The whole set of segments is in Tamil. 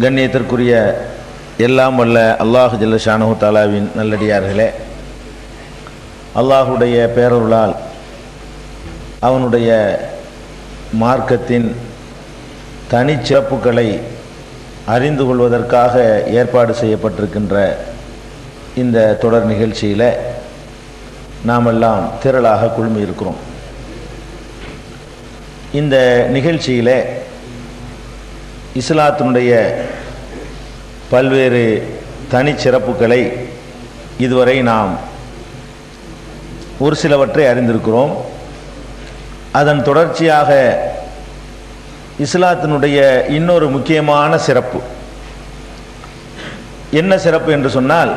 கண்ணியத்திற்குரிய எல்லாம் வல்ல அல்லாஹ் ஜல்ல ஷானஹு தஆலாவின் நல்லடியார்களே, அல்லாஹுடைய பேரருளால் அவனுடைய மார்க்கத்தின் தனிச்சிறப்புகளை அறிந்து கொள்வதற்காக ஏற்பாடு செய்யப்பட்டிருக்கின்ற இந்த தொடர் நிகழ்ச்சியில் நாமெல்லாம் திரளாக குழுமி இருக்கிறோம். இந்த நிகழ்ச்சியில் இஸ்லாத்தினுடைய பல்வேறு தனிச்சிறப்புகளை இதுவரை நாம் ஒரு சிலவற்றை அறிந்திருக்கிறோம். அதன் தொடர்ச்சியாக இஸ்லாத்தினுடைய இன்னொரு முக்கியமான சிறப்பு என்ன சிறப்பு என்று சொன்னால்,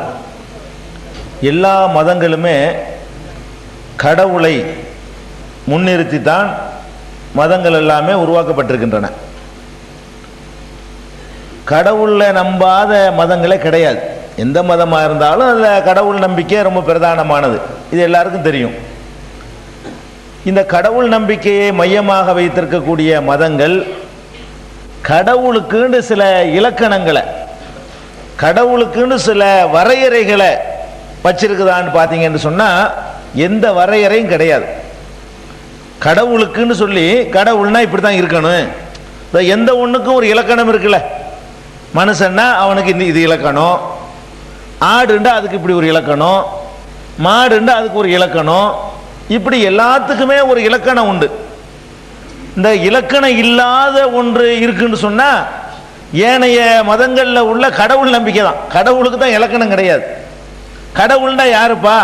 எல்லா மதங்களுமே கடவுளை முன்னிறுத்தித்தான் மதங்கள் எல்லாமே உருவாக்கப்பட்டிருக்கின்றன. கடவுளை நம்பாத மதங்களே கிடையாது. எந்த மதமாக இருந்தாலும் அதில் கடவுள் நம்பிக்கை ரொம்ப பிரதானமானது, இது எல்லாருக்கும் தெரியும். இந்த கடவுள் நம்பிக்கையை மையமாக வைத்திருக்கக்கூடிய மதங்கள் கடவுளுக்குன்னு சில இலக்கணங்களை, கடவுளுக்குன்னு சில வரையறைகளை வச்சிருக்குதான்னு பார்த்தீங்கன்னு சொன்னால் எந்த வரையறையும் கிடையாது. கடவுளுக்குன்னு சொல்லி கடவுள்னா இப்படி தான் இருக்கணும், எந்த ஒன்றுக்கும் ஒரு இலக்கணம் இருக்குல்ல. மனுஷன்னா அவனுக்கு இது இலக்கணம், ஆடுண்டா அதுக்கு இப்படி ஒரு இலக்கணம், மாடுண்டா அதுக்கு ஒரு இலக்கணம், இப்படி எல்லாத்துக்குமே ஒரு இலக்கணம் உண்டு. இந்த இலக்கணம் இல்லாத ஒன்று இருக்குன்னு சொன்னால் ஏனைய மதங்களில் உள்ள கடவுள் நம்பிக்கை தான். கடவுளுக்கு தான் இலக்கணம் கிடையாது. கடவுள்னா யாருப்பா?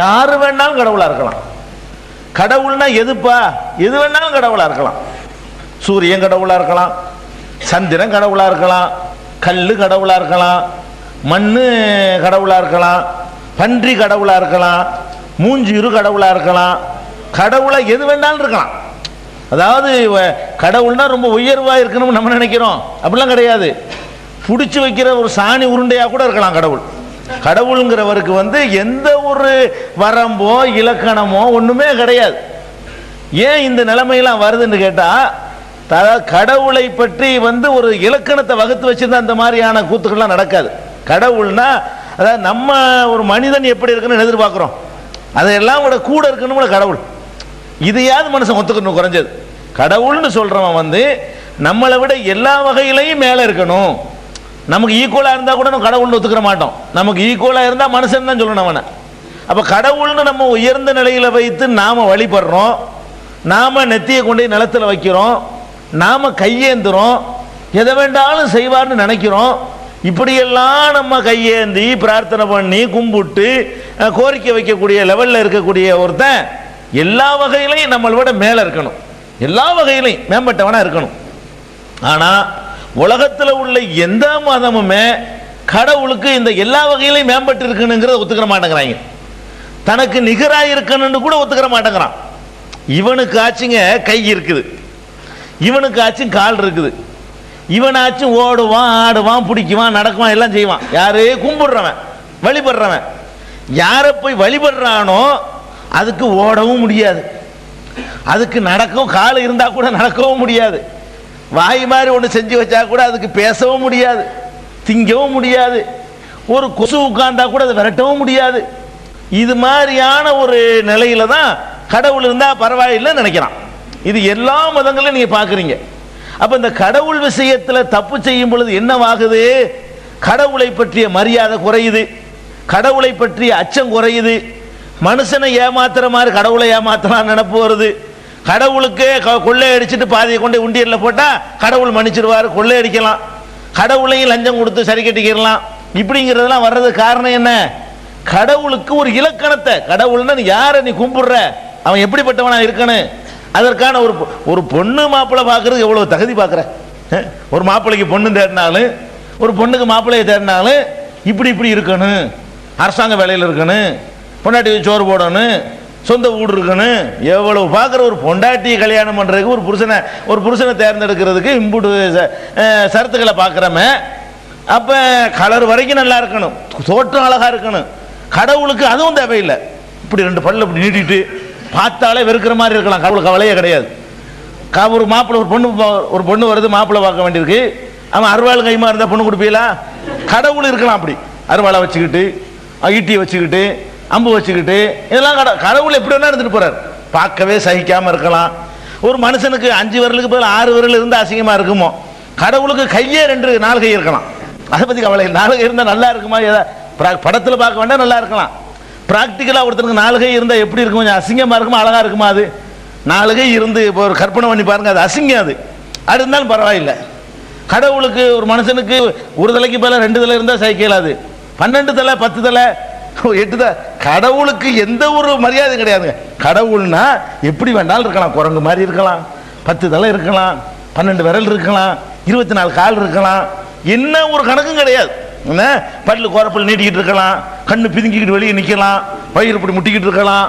யாரு வேணாலும் கடவுளாக இருக்கலாம். கடவுள்னா எதுப்பா? எது வேணாலும் கடவுளாக இருக்கலாம். சூரியன் கடவுளாக இருக்கலாம், சந்திரன் கடவுளாக இருக்கலாம், கல் கடவுளாக இருக்கலாம், மண் கடவுளாக இருக்கலாம், பன்றி கடவுளாக இருக்கலாம், மூஞ்சீரு கடவுளாக இருக்கலாம். கடவுளை எது வேண்டாலும் இருக்கலாம். அதாவது கடவுள்னா ரொம்ப உயர்வாக இருக்கணும்னு நம்ம நினைக்கிறோம், அப்படிலாம் கிடையாது. பிடிச்சி வைக்கிற ஒரு சாணி உருண்டையாக கூட இருக்கலாம் கடவுள். கடவுளுங்கிறவருக்கு எந்த ஒரு வரம்போ இலக்கணமோ ஒன்றுமே கிடையாது. ஏன் இந்த நிலைமையெல்லாம் வருதுன்னு கேட்டால், கடவுளை பற்றி ஒரு இலக்கணத்தை வகுத்து வச்சிருந்தா அந்த மாதிரியான கூத்துக்கள்லாம் நடக்காது. கடவுள்னா அதாவது நம்ம ஒரு மனிதன் எப்படி இருக்குன்னு எதிர்பார்க்குறோம், அதையெல்லாம் விட கூட இருக்கணும்ல கடவுள். இதையாவது மனுஷன் ஒத்துக்கணும். குறைஞ்சது கடவுள்னு சொல்றவன் நம்மளை விட எல்லா வகையிலையும் மேலே இருக்கணும். நமக்கு ஈக்குவலாக இருந்தால் கூட நம்ம கடவுள்னு ஒத்துக்கிற மாட்டோம். நமக்கு ஈக்குவலாக இருந்தால் மனுஷன் தான் சொல்லணும் அவனை. அப்போ கடவுள்னு நம்ம உயர்ந்த நிலையில் வைத்து நாம் வழிபடுறோம், நாம் நெத்தியை கொண்டு நிலத்தில் வைக்கிறோம், நாம் கையேந்துறோம், எதை வேண்டாலும் செய்வார்னு நினைக்கிறோம். இப்படியெல்லாம் நம்ம கையேந்தி பிரார்த்தனை பண்ணி கும்பிட்டு கோரிக்கை வைக்கக்கூடிய லெவலில் இருக்கக்கூடிய ஒருத்தன் எல்லா வகையிலையும் நம்மளை விட மேலே இருக்கணும், எல்லா வகையிலையும் மேம்பட்டவனாக இருக்கணும். ஆனால் உலகத்தில் உள்ள எந்த மதமுமே கடவுளுக்கு இந்த எல்லா வகையிலையும் மேம்பட்டு இருக்கணுங்கிறத ஒத்துக்கிற மாட்டேங்கிறாங்க. தனக்கு நிகராக இருக்கணும்னு கூட ஒத்துக்கிற மாட்டேங்கிறான். இவனுக்கு ஆச்சுங்க கை இருக்குது, இவனுக்கு ஆச்சும் கால் இருக்குது, இவனாச்சும் ஓடுவான், ஆடுவான், பிடிக்குவான், நடக்குவான், எல்லாம் செய்வான். யாரு? கும்பிடுறவன், வழிபடுறவன். யாரை போய் வழிபடுறானோ அதுக்கு ஓடவும் முடியாது, அதுக்கு நடக்கவும் கால் இருந்தால் கூட நடக்கவும் முடியாது, வாய் மாதிரி ஒன்று செஞ்சு வச்சா கூட அதுக்கு பேசவும் முடியாது, திங்கவும் முடியாது, ஒரு கொசு உட்கார்ந்தா கூட அதை விரட்டவும் முடியாது. இது மாதிரியான ஒரு நிலையில தான் கடவுள் இருந்தால் பரவாயில்லைன்னு நினைக்கிறான். இது எல்லா மதங்களையும் நீங்கள் பார்க்குறீங்க. அப்போ இந்த கடவுள் விஷயத்தில் தப்பு செய்யும் பொழுது என்னவாகுது? கடவுளை பற்றிய மரியாதை குறையுது, கடவுளை பற்றிய அச்சம் குறையுது, மனுஷனை ஏமாத்துற மாதிரி கடவுளை ஏமாத்தலாம் நினைப்பு வருது. கடவுளுக்கு கொள்ளை அடிச்சுட்டு பாதியை கொண்டு உண்டியலில் போட்டால் கடவுள் மன்னிச்சிருவார், கொள்ளை அடிக்கலாம், கடவுளையும் லஞ்சம் கொடுத்து சரி கட்டிக்கிறலாம். இப்படிங்கிறதெல்லாம் வர்றது காரணம் என்ன? கடவுளுக்கு ஒரு இலக்கணத்தை, கடவுள்னா யாரை நீ கும்பிடுற, அவன் எப்படிப்பட்டவனா இருக்கணும், அதற்கான ஒரு பொண்ணு மாப்பிள்ளை பார்க்கறதுக்கு எவ்வளோ தகுதி பார்க்குற. ஒரு மாப்பிள்ளைக்கு பொண்ணு தேடினாலும், ஒரு பொண்ணுக்கு மாப்பிள்ளையை தேடினாலும் இப்படி இருக்கணும், அரசாங்க வேலையில் இருக்கணும், பொண்டாட்டி சோறு போடணும், சொந்த வீடு இருக்கணும், எவ்வளவு பார்க்குற. ஒரு பொண்டாட்டியை கல்யாணம் பண்ணுறதுக்கு ஒரு புருஷனை தேர்ந்தெடுக்கிறதுக்கு இம்புட்டு சரத்துக்களை பார்க்குறமே. அப்போ கலர் வரைக்கும் நல்லா இருக்கணும், தோற்றம் அழகாக இருக்கணும். கடவுளுக்கு அதுவும் தேவையில்லை. இப்படி ரெண்டு பல்ல இப்படி நீட்டிட்டு பார்த்தாலே வெறுக்கிற மாதிரி இருக்கலாம், கடவுளுக்கு கவலையே கிடையாது. ஒரு மாப்பிள்ளை ஒரு பொண்ணு வருது, மாப்பிள்ளை பார்க்க வேண்டியிருக்கு. அவன் அருவாள் கைமா இருந்தா பொண்ணு கொடுப்பீங்களா? கடவுள் இருக்கலாம் அப்படி, அருவாளை வச்சுக்கிட்டு, ஈட்டியை வச்சுக்கிட்டு, அம்பு வச்சுக்கிட்டு, இதெல்லாம் கடவுள் எப்படி வேணா இருந்துட்டு போறாரு. பார்க்கவே சகிக்காம இருக்கலாம். ஒரு மனுஷனுக்கு 5 விரலுக்கு பதில் 6 விரல் இருந்து அசிங்கமா இருக்குமோ, கடவுளுக்கு கையே 4 கை இருக்கலாம். அதை பத்தி கவலை இல்லை. 4 கை இருந்தா நல்லா இருக்குமா? படத்துல பார்க்க வேண்டாம், நல்லா இருக்கலாம். பிராக்டிக்கலா ஒருத்தருக்கு 4 கை இருந்தா எப்படி இருக்கும்? கொஞ்சம் அசிங்கமா இருக்குமா அழகா இருக்குமா? அது 4 கை இருந்து இப்போ ஒரு கற்பனை பண்ணி பாருங்க, அது அசிங்கம். அது இருந்தாலும் பரவாயில்லை. கடவுளுக்கு ஒரு மனுஷனுக்கு ஒரு தலைக்கு பதிலா 2 தலை இருந்தா சகிக்கலாது. 12 தலை 10 தலை 8 தலை, கடவுளுக்கு எந்த ஒரு மரியாதையும் கிடையாதுங்க. கடவுள்னா எப்படி வேண்டாலும் இருக்கலாம். குரங்கு மாதிரி இருக்கலாம், 10 தலை இருக்கலாம், 12 விரல் இருக்கலாம், 24 கால் இருக்கலாம், என்ன ஒரு கணக்கும் கிடையாது. என்ன பல்லு கோரப்பல் நீட்டிக்கிட்டு இருக்கலாம், கண்ணு பிதுங்கிக்கிட்டு வெளியே நிற்கலாம், வயிறு இப்படி முட்டிக்கிட்டு இருக்கலாம்,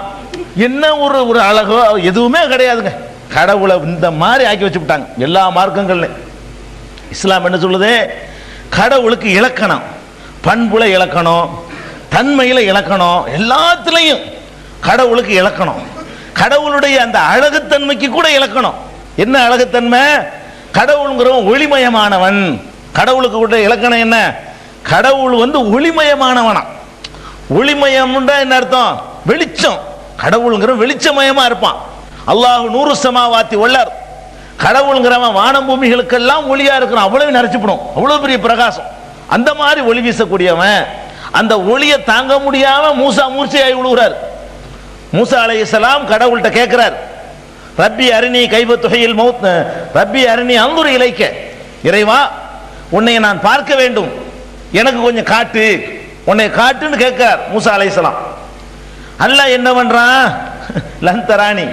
என்ன ஒரு அழகோ எதுவுமே கிடையாதுங்க. கடவுளை இந்த மாதிரி ஆக்கி வச்சு விட்டாங்க எல்லா மார்க்கங்கள்லையும். இஸ்லாம் என்ன சொல்லுது? கடவுளுக்கு இலக்கணம், பண்புல இலக்கணம், தன்மையில இலக்கணம், எல்லாத்துலையும் கடவுளுக்கு இலக்கணம். கடவுளுடைய அந்த அழகுத்தன்மைக்கு கூட இலக்கணம். என்ன அழகுத்தன்மை? கடவுளுங்கிறவன் ஒளிமயமானவன். கடவுளுக்கு கூட இலக்கணம் என்ன? கடவுள் ஒளிமயமானவனா. ஒளிமயம்ன்றா என்ன அர்த்தம்? வெளிச்சம். கடவுளுங்கிற வெளிச்சமயமா இருப்பான். அல்லாஹ் நூறு சமாவாத்தி வல்லர். கடவுளுங்கிறவன் வானம் பூமிகளுக்கெல்லாம் ஒளியா இருக்கிறான். அவ்வளவு நிறைச்சுப்படும், அவ்வளவு பெரிய பிரகாசம். அந்த மாதிரி ஒளி வீசக்கூடியவன். அந்த ஒளியை தாங்க முடியாம மூசா மூர்ச்சையாகி விழுகிறார். மூசா அலைஹிஸ்ஸலாம் கடவுள்கிட்ட கேட்கிறார், ரப்பி அரிணி கைஃப துஹ்யில் மௌத், ரப்பி அரிணி அன்துர் இலைக்க, இறைவா உன்னை நான் பார்க்க வேண்டும், எனக்கு கொஞ்சம் காட்டு, உன்னை காட்டுன்னு கேட்கிறார் மூசா அலைஹிஸ்ஸலாம். அல்லாஹ் என்ன பண்றான்? லன் தரானி,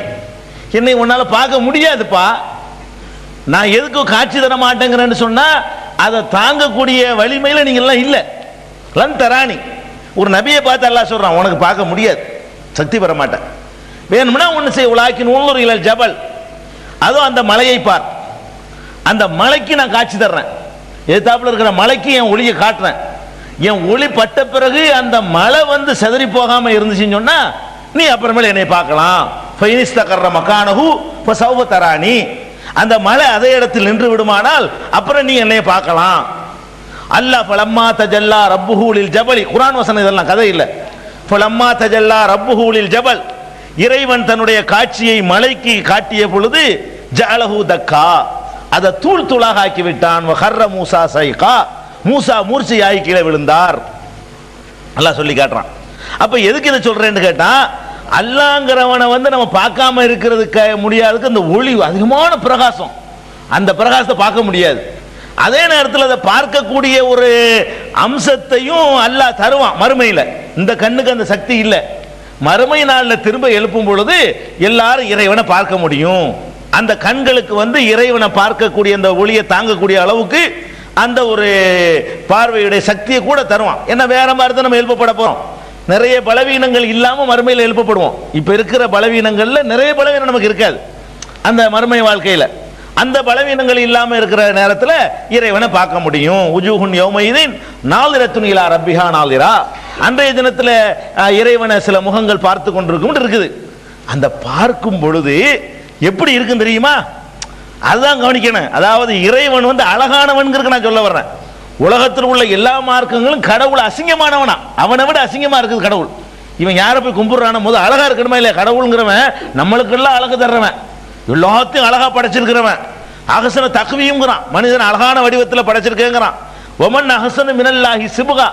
என்னை உன்னால பார்க்க முடியாதுப்பா. நான் எதுக்கும் காட்சி தர மாட்டேங்கிறேன்னு சொன்னா அதை தாங்கக்கூடிய வலிமையில நீங்க எல்லாம் இல்லை. லன் தரானி, ஒரு நபியை பார்த்து அல்லாஹ் சொல்றான், உனக்கு பார்க்க முடியாது, சக்தி பெற மாட்டேன். வேணும்னா ஒன்று செய், உலாக்கின் உள்ளூர் இலல் ஜபல், அதோ அந்த மலையை பார், அந்த மலைக்கு நான் காட்சி தர்றேன், எதிர்த்தாப்புல இருக்கிற மலைக்கு என் ஒளியை காட்டுறேன். என் ஒளி பட்ட பிறகு அந்த மலை செதறி போகாம இருந்துச்சுன்னு சொன்னா நீ அப்புறமேல என்னை பார்க்கலாம். தரானி, அந்த மலை அதே இடத்தில் நின்று விடுமானால் அப்புறம் நீ என்னை பார்க்கலாம். அல்லாஹ் ஃபலம்மா தஜல்லா ரப்புஹு லில் ஜபல், குர்ஆன் வசனம், இதெல்லாம் கதை இல்லை. ஃபலம்மா தஜல்லா ரப்புஹு லில் ஜபல், இறைவன் தன்னுடைய காட்சியை மலைக்கு காட்டிய பொழுது ஜஅலஹு தக்கா, அதை தூள் தூளாக ஆக்கி விட்டான். வஹர்ர மூசா சைகா, மூசா மூர்ச்சையாகி கீழே விழுந்தார். அல்லாஹ் சொல்லி காட்டுறான். அப்ப எதுக்கு இதை சொல்றேன்னு கேட்டா, அல்லாஹ்ங்கிறவனை நம்ம பார்க்காம இருக்கிறதுக்கு முடியாதுக்கு அந்த ஒளி அதிகமான பிரகாசம், அந்த பிரகாசத்தை பார்க்க முடியாது. அதே நேரத்தில் அதை பார்க்கக்கூடிய ஒரு அம்சத்தையும் அல்லாஹ் தருவான் மறுமையில். இந்த கண்ணுக்கு அந்த சக்தி இல்லை. மறுமை நாளில் திரும்ப எழுப்பும் பொழுது எல்லாரும் இறைவனை பார்க்க முடியும். அந்த கண்களுக்கு இறைவனை பார்க்கக்கூடிய அந்த ஒளியை தாங்கக்கூடிய அளவுக்கு அந்த ஒரு பார்வையுடைய சக்தியை கூட தருவான். ஏன்னா வேற மாதிரி தான் நம்ம எழுப்பப்பட போறோம். நிறைய பலவீனங்கள் இல்லாம மறுமையில் எழுப்பப்படுவோம். இப்ப இருக்கிற பலவீனங்கள்ல நிறைய பலவீனம் நமக்கு இருக்காது அந்த மறுமை வாழ்க்கையில. அந்த பலவீனங்கள் இல்லாம இருக்கிற நேரத்தில் இறைவனை பார்க்க முடியும். உஜூஹுன் யௌமைதின் நாலிரத்துன் இலா ரப்பிஹா நாலிரா, அன்றைய தினத்தில் இறைவனை சில முகங்கள் பார்த்து கொண்டிருக்கும் இருக்குது. அந்த பார்க்கும் பொழுது எப்படி இருக்குன்னு தெரியுமா? அதுதான் கவனிக்கணும். அதாவது இறைவன் அழகானவன்கிறதுக்கு நான் சொல்ல வர்றேன். உலகத்தில் உள்ள எல்லா மார்க்கங்களும் கடவுள் அசிங்கமானவனா, அவனை விட அசிங்கமா இருக்குது கடவுள். இவன் யாரை போய் கும்பிடுறான போது அழகா இருக்கணுமா இல்லையா? கடவுளுங்கிறவன் நம்மளுக்கெல்லாம் அழகு தர்றவன், எல்லாத்தையும் அழகா படைச்சிருக்கிறவன். அகசன தக்வியுங்கிறான், மனிதன் அழகான வடிவத்தில் படைச்சிருக்கேங்கிறான். ஒமன் அகசன மினல்லாஹி சிபுகா,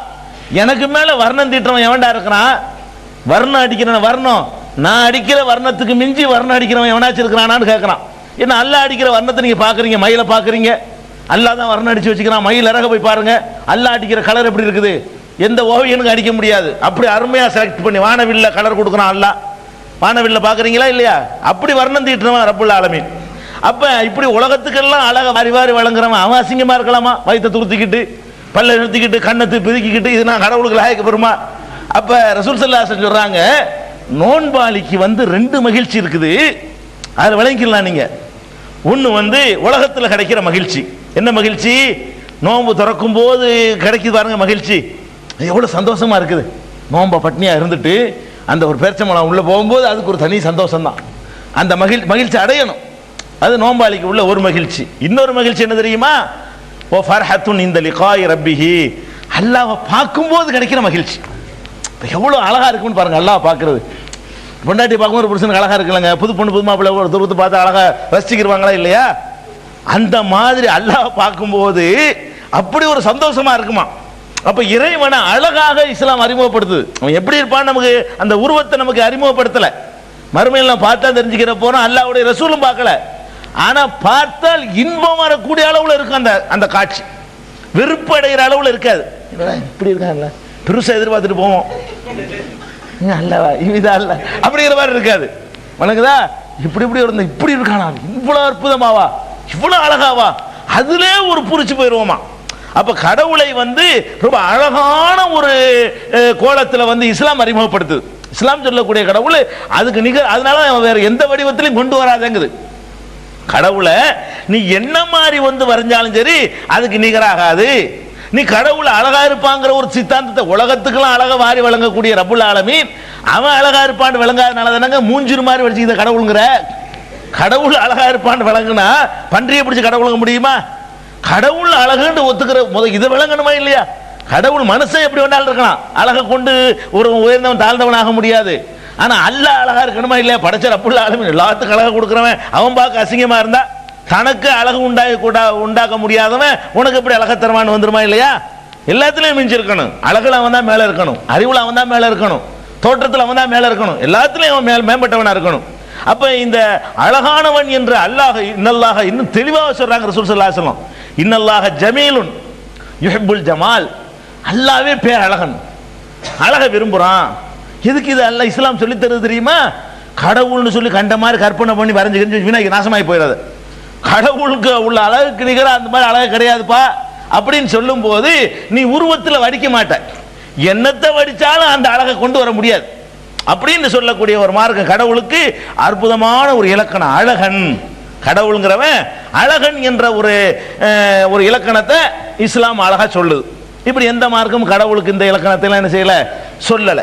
எனக்கு மேல வர்ணம் தீட்டுறவன் எவன்டா இருக்கிறான்? வர்ணம் அடிக்கிறவன், வர்ணம் நான் அடிக்கிற வர்ணத்துக்கு மிஞ்சி வர்ணம் அடிக்கிறவன் எவனாச்சும் இருக்கிறானான்னு கேட்கறான். என்ன அல்லா அடிக்கிற வர்ணத்தை நீங்க பாக்குறீங்க, மயில பாக்குறீங்க, அல்லா தான் வர்ணம் அடிச்சு வச்சுக்கிறான். மயில் இறக போய் பாருங்க, அல்லா அடிக்கிற கலர் எப்படி இருக்குது? எந்த ஓவியனுக்கு அடிக்க முடியாது. அப்படி அருமையா செலக்ட் பண்ணி வானவில்ல கலர் கொடுக்குறான் அல்லா. வானவில்ல பாக்குறீங்களா இல்லையா? அப்படி வர்ணம் தீட்டுறவன் ரப்புல் ஆலமீன். அப்ப இப்படி உலகத்துக்கெல்லாம் அழக வாரி வாரி வழங்குறவன் அவன் அசிங்கமா இருக்கலாமா? வயிற்றை துருத்திக்கிட்டு, பல்ல நிறுத்திக்கிட்டு, கண்ணத்தை பிதுக்கிக்கிட்டு, இது நான் கடவுளுக்கு லாயக்கு பெறுமா? அப்ப ரசூல் ஸல்லல்லாஹு அலைஹி வஸல்லம் சொல்றாங்க, நோன்பாளிக்கு 2 மகிழ்ச்சி இருக்குது, அதை விளங்கிக்கலாம் நீங்க. ஒன்று உலகத்தில் கிடைக்கிற மகிழ்ச்சி. என்ன மகிழ்ச்சி? நோன்பு திறக்கும் போது கிடைக்குது பாருங்க மகிழ்ச்சி, எவ்வளவு சந்தோஷமா இருக்குது. நோன்பை பட்னியா இருந்துட்டு அந்த ஒரு பேரிச்சம்பழம் உள்ள போகும்போது அதுக்கு ஒரு தனி சந்தோஷம் தான். அந்த மகிழ்ச்சி அடையணும். அது நோன்பாளிக்கு உள்ள ஒரு மகிழ்ச்சி. இன்னொரு மகிழ்ச்சி என்ன தெரியுமா? ஓ ஃபர்ஹத்துன் இந்த லிகாய் ரப்பிஹி, அல்லாஹ்வை பார்க்கும்போது கிடைக்கிற மகிழ்ச்சி. எவ்வளோ அழகா இருக்குன்னு பாருங்க அல்லாஹ் பார்க்கறது. பொண்டாட்டி பார்க்கும்போது ஒரு புருஷனுக்கு அழகா இருக்குல்லங்க, புது பொண்ணு புது மாப்பிள்ளை ஒரு தூரத்தை பார்த்து அழகா ரசிச்சிருவாங்களா இல்லையா? அந்த மாதிரி அல்லாஹ் பார்க்கும்போது அப்படி ஒரு சந்தோஷமா இருக்குமா. அப்ப இறைவனை அழகாக இஸ்லாம் அறிமுகப்படுத்துது. அவன் எப்படி இருப்பான்னு நமக்கு அந்த உருவத்தை நமக்கு அறிமுகப்படுத்தல. மறுமையில் பார்த்தா தெரிஞ்சுக்கிற போறோம், அல்லாஹ்வுடைய ரசூலும் பார்க்கல. ஆனா பார்த்தால் இன்பம் வரக்கூடிய அளவுல இருக்கும் அந்த அந்த காட்சி. வெறுப்படைகிற அளவுல இருக்காது. இப்படி இருக்காங்கல்ல, பெருசா எதிர்பார்த்துட்டு போவோம், அல்லவா இதுதான் அல்ல அப்படிங்கிற மாதிரி இருக்காது. வணங்குதா? இப்படி இப்படி இருக்கானா, இவ்வளவு அற்புதமாவா, இவ்வளவு அழகாவா, அதுல ஒரு புரிச்சு போயிருவோமா. அப்ப கடவுளை ரொம்ப அழகான ஒரு கோலத்தில் இஸ்லாம் அறிமுகப்படுத்துது. இஸ்லாம் சொல்லக்கூடிய கடவுள் அதுக்கு நிகர், அதனால வேற எந்த வடிவத்திலையும் கொண்டு வராதுங்குது. கடவுளை நீ என்ன மாதிரி வரைஞ்சாலும் சரி அதுக்கு நிகராகாது. நீ கடவுள் அழகா இருப்பாங்கிற ஒரு சித்தாந்தத்தை உலகத்துக்கெல்லாம் அழகா வாரி வழங்கக்கூடிய ரப்புல் ஆலமீன் அவன் அழகா இருப்பான்னு விளங்காதனால தானங்க மூஞ்சிரு மாதிரி வச்சுக்கிற கடவுளுங்கிற. கடவுள் அழகா இருப்பான்னு விளங்குனா பன்றியை பிடிச்சி கடவுளுங்க முடியுமா? கடவுள் அழகுன்னு ஒத்துக்கிற இதை விளங்கணுமா இல்லையா? கடவுள் மனுஷன் எப்படி வேணாலும் இருக்கலாம், அழகை கொண்டு ஒரு உயர்ந்தவன் தாழ்ந்தவன் ஆக முடியாது. ஆனா அல்லாஹ் அழகா இருக்கணுமா இல்லையா? படைச்ச ரப்புல் ஆலமீன் எல்லாத்துக்கும் அழகா கொடுக்குறவன் அவன் பார்க்க அசிங்கமா இருந்தா தனக்கு அழகு உண்டாக்க முடியாதவன் உனக்கு எப்படி அழகை தருவான்னு வந்துருமா இல்லையா? எல்லாத்துலயும் மிஞ்சிருக்கணும். அழகுல அவன் தான் மேல இருக்கணும், அறிவுல அவன் தான் மேல இருக்கணும், தோற்றத்தில் அவன் தான் மேல இருக்கணும், எல்லாத்துலயும் அவன் மேம்பட்டவனா இருக்கணும். அப்ப இந்த அழகானவன் என்று அல்லாஹ் இன்னல்லாஹ இன்னும் தெளிவாக சொல்றாங்க ரசூல் ஸல்லல்லாஹு அலைஹி வஸல்லம். இன்னல்லாஹ ஜமீலுன் யுஹிப்புல் ஜமால். அல்லாஹ்வே பேர் அழகன், அழகை விரும்புறான். எதுக்கு இது அல்லாஹ் இஸ்லாம் சொல்லி தருது தெரியுமா? கடவுள்னு சொல்லி கண்ட மாதிரி கற்பனை பண்ணி வரைஞ்சு வீணாக்கி நாசமாகி போயிடாது. கடவுளுக்கு உள்ள அழகுக்கு நிகராக அந்த மாதிரி அழகு கிடையாதுப்பா அப்படின்னு சொல்லும் போது நீ உருவத்தில் வடிக்க மாட்ட, என்னத்தை வடிச்சாலும் அந்த அழகை கொண்டு வர முடியாது அப்படின்னு சொல்லக்கூடிய ஒரு மார்க்கம். கடவுளுக்கு அற்புதமான ஒரு இலக்கணம் அழகன். கடவுளுங்கிறவன் அழகன் என்ற ஒரு இலக்கணத்தை இஸ்லாம் அழகா சொல்லுது. இப்படி எந்த மார்க்கும் கடவுளுக்கு இந்த இலக்கணத்தை என்ன செய்யல, சொல்லல.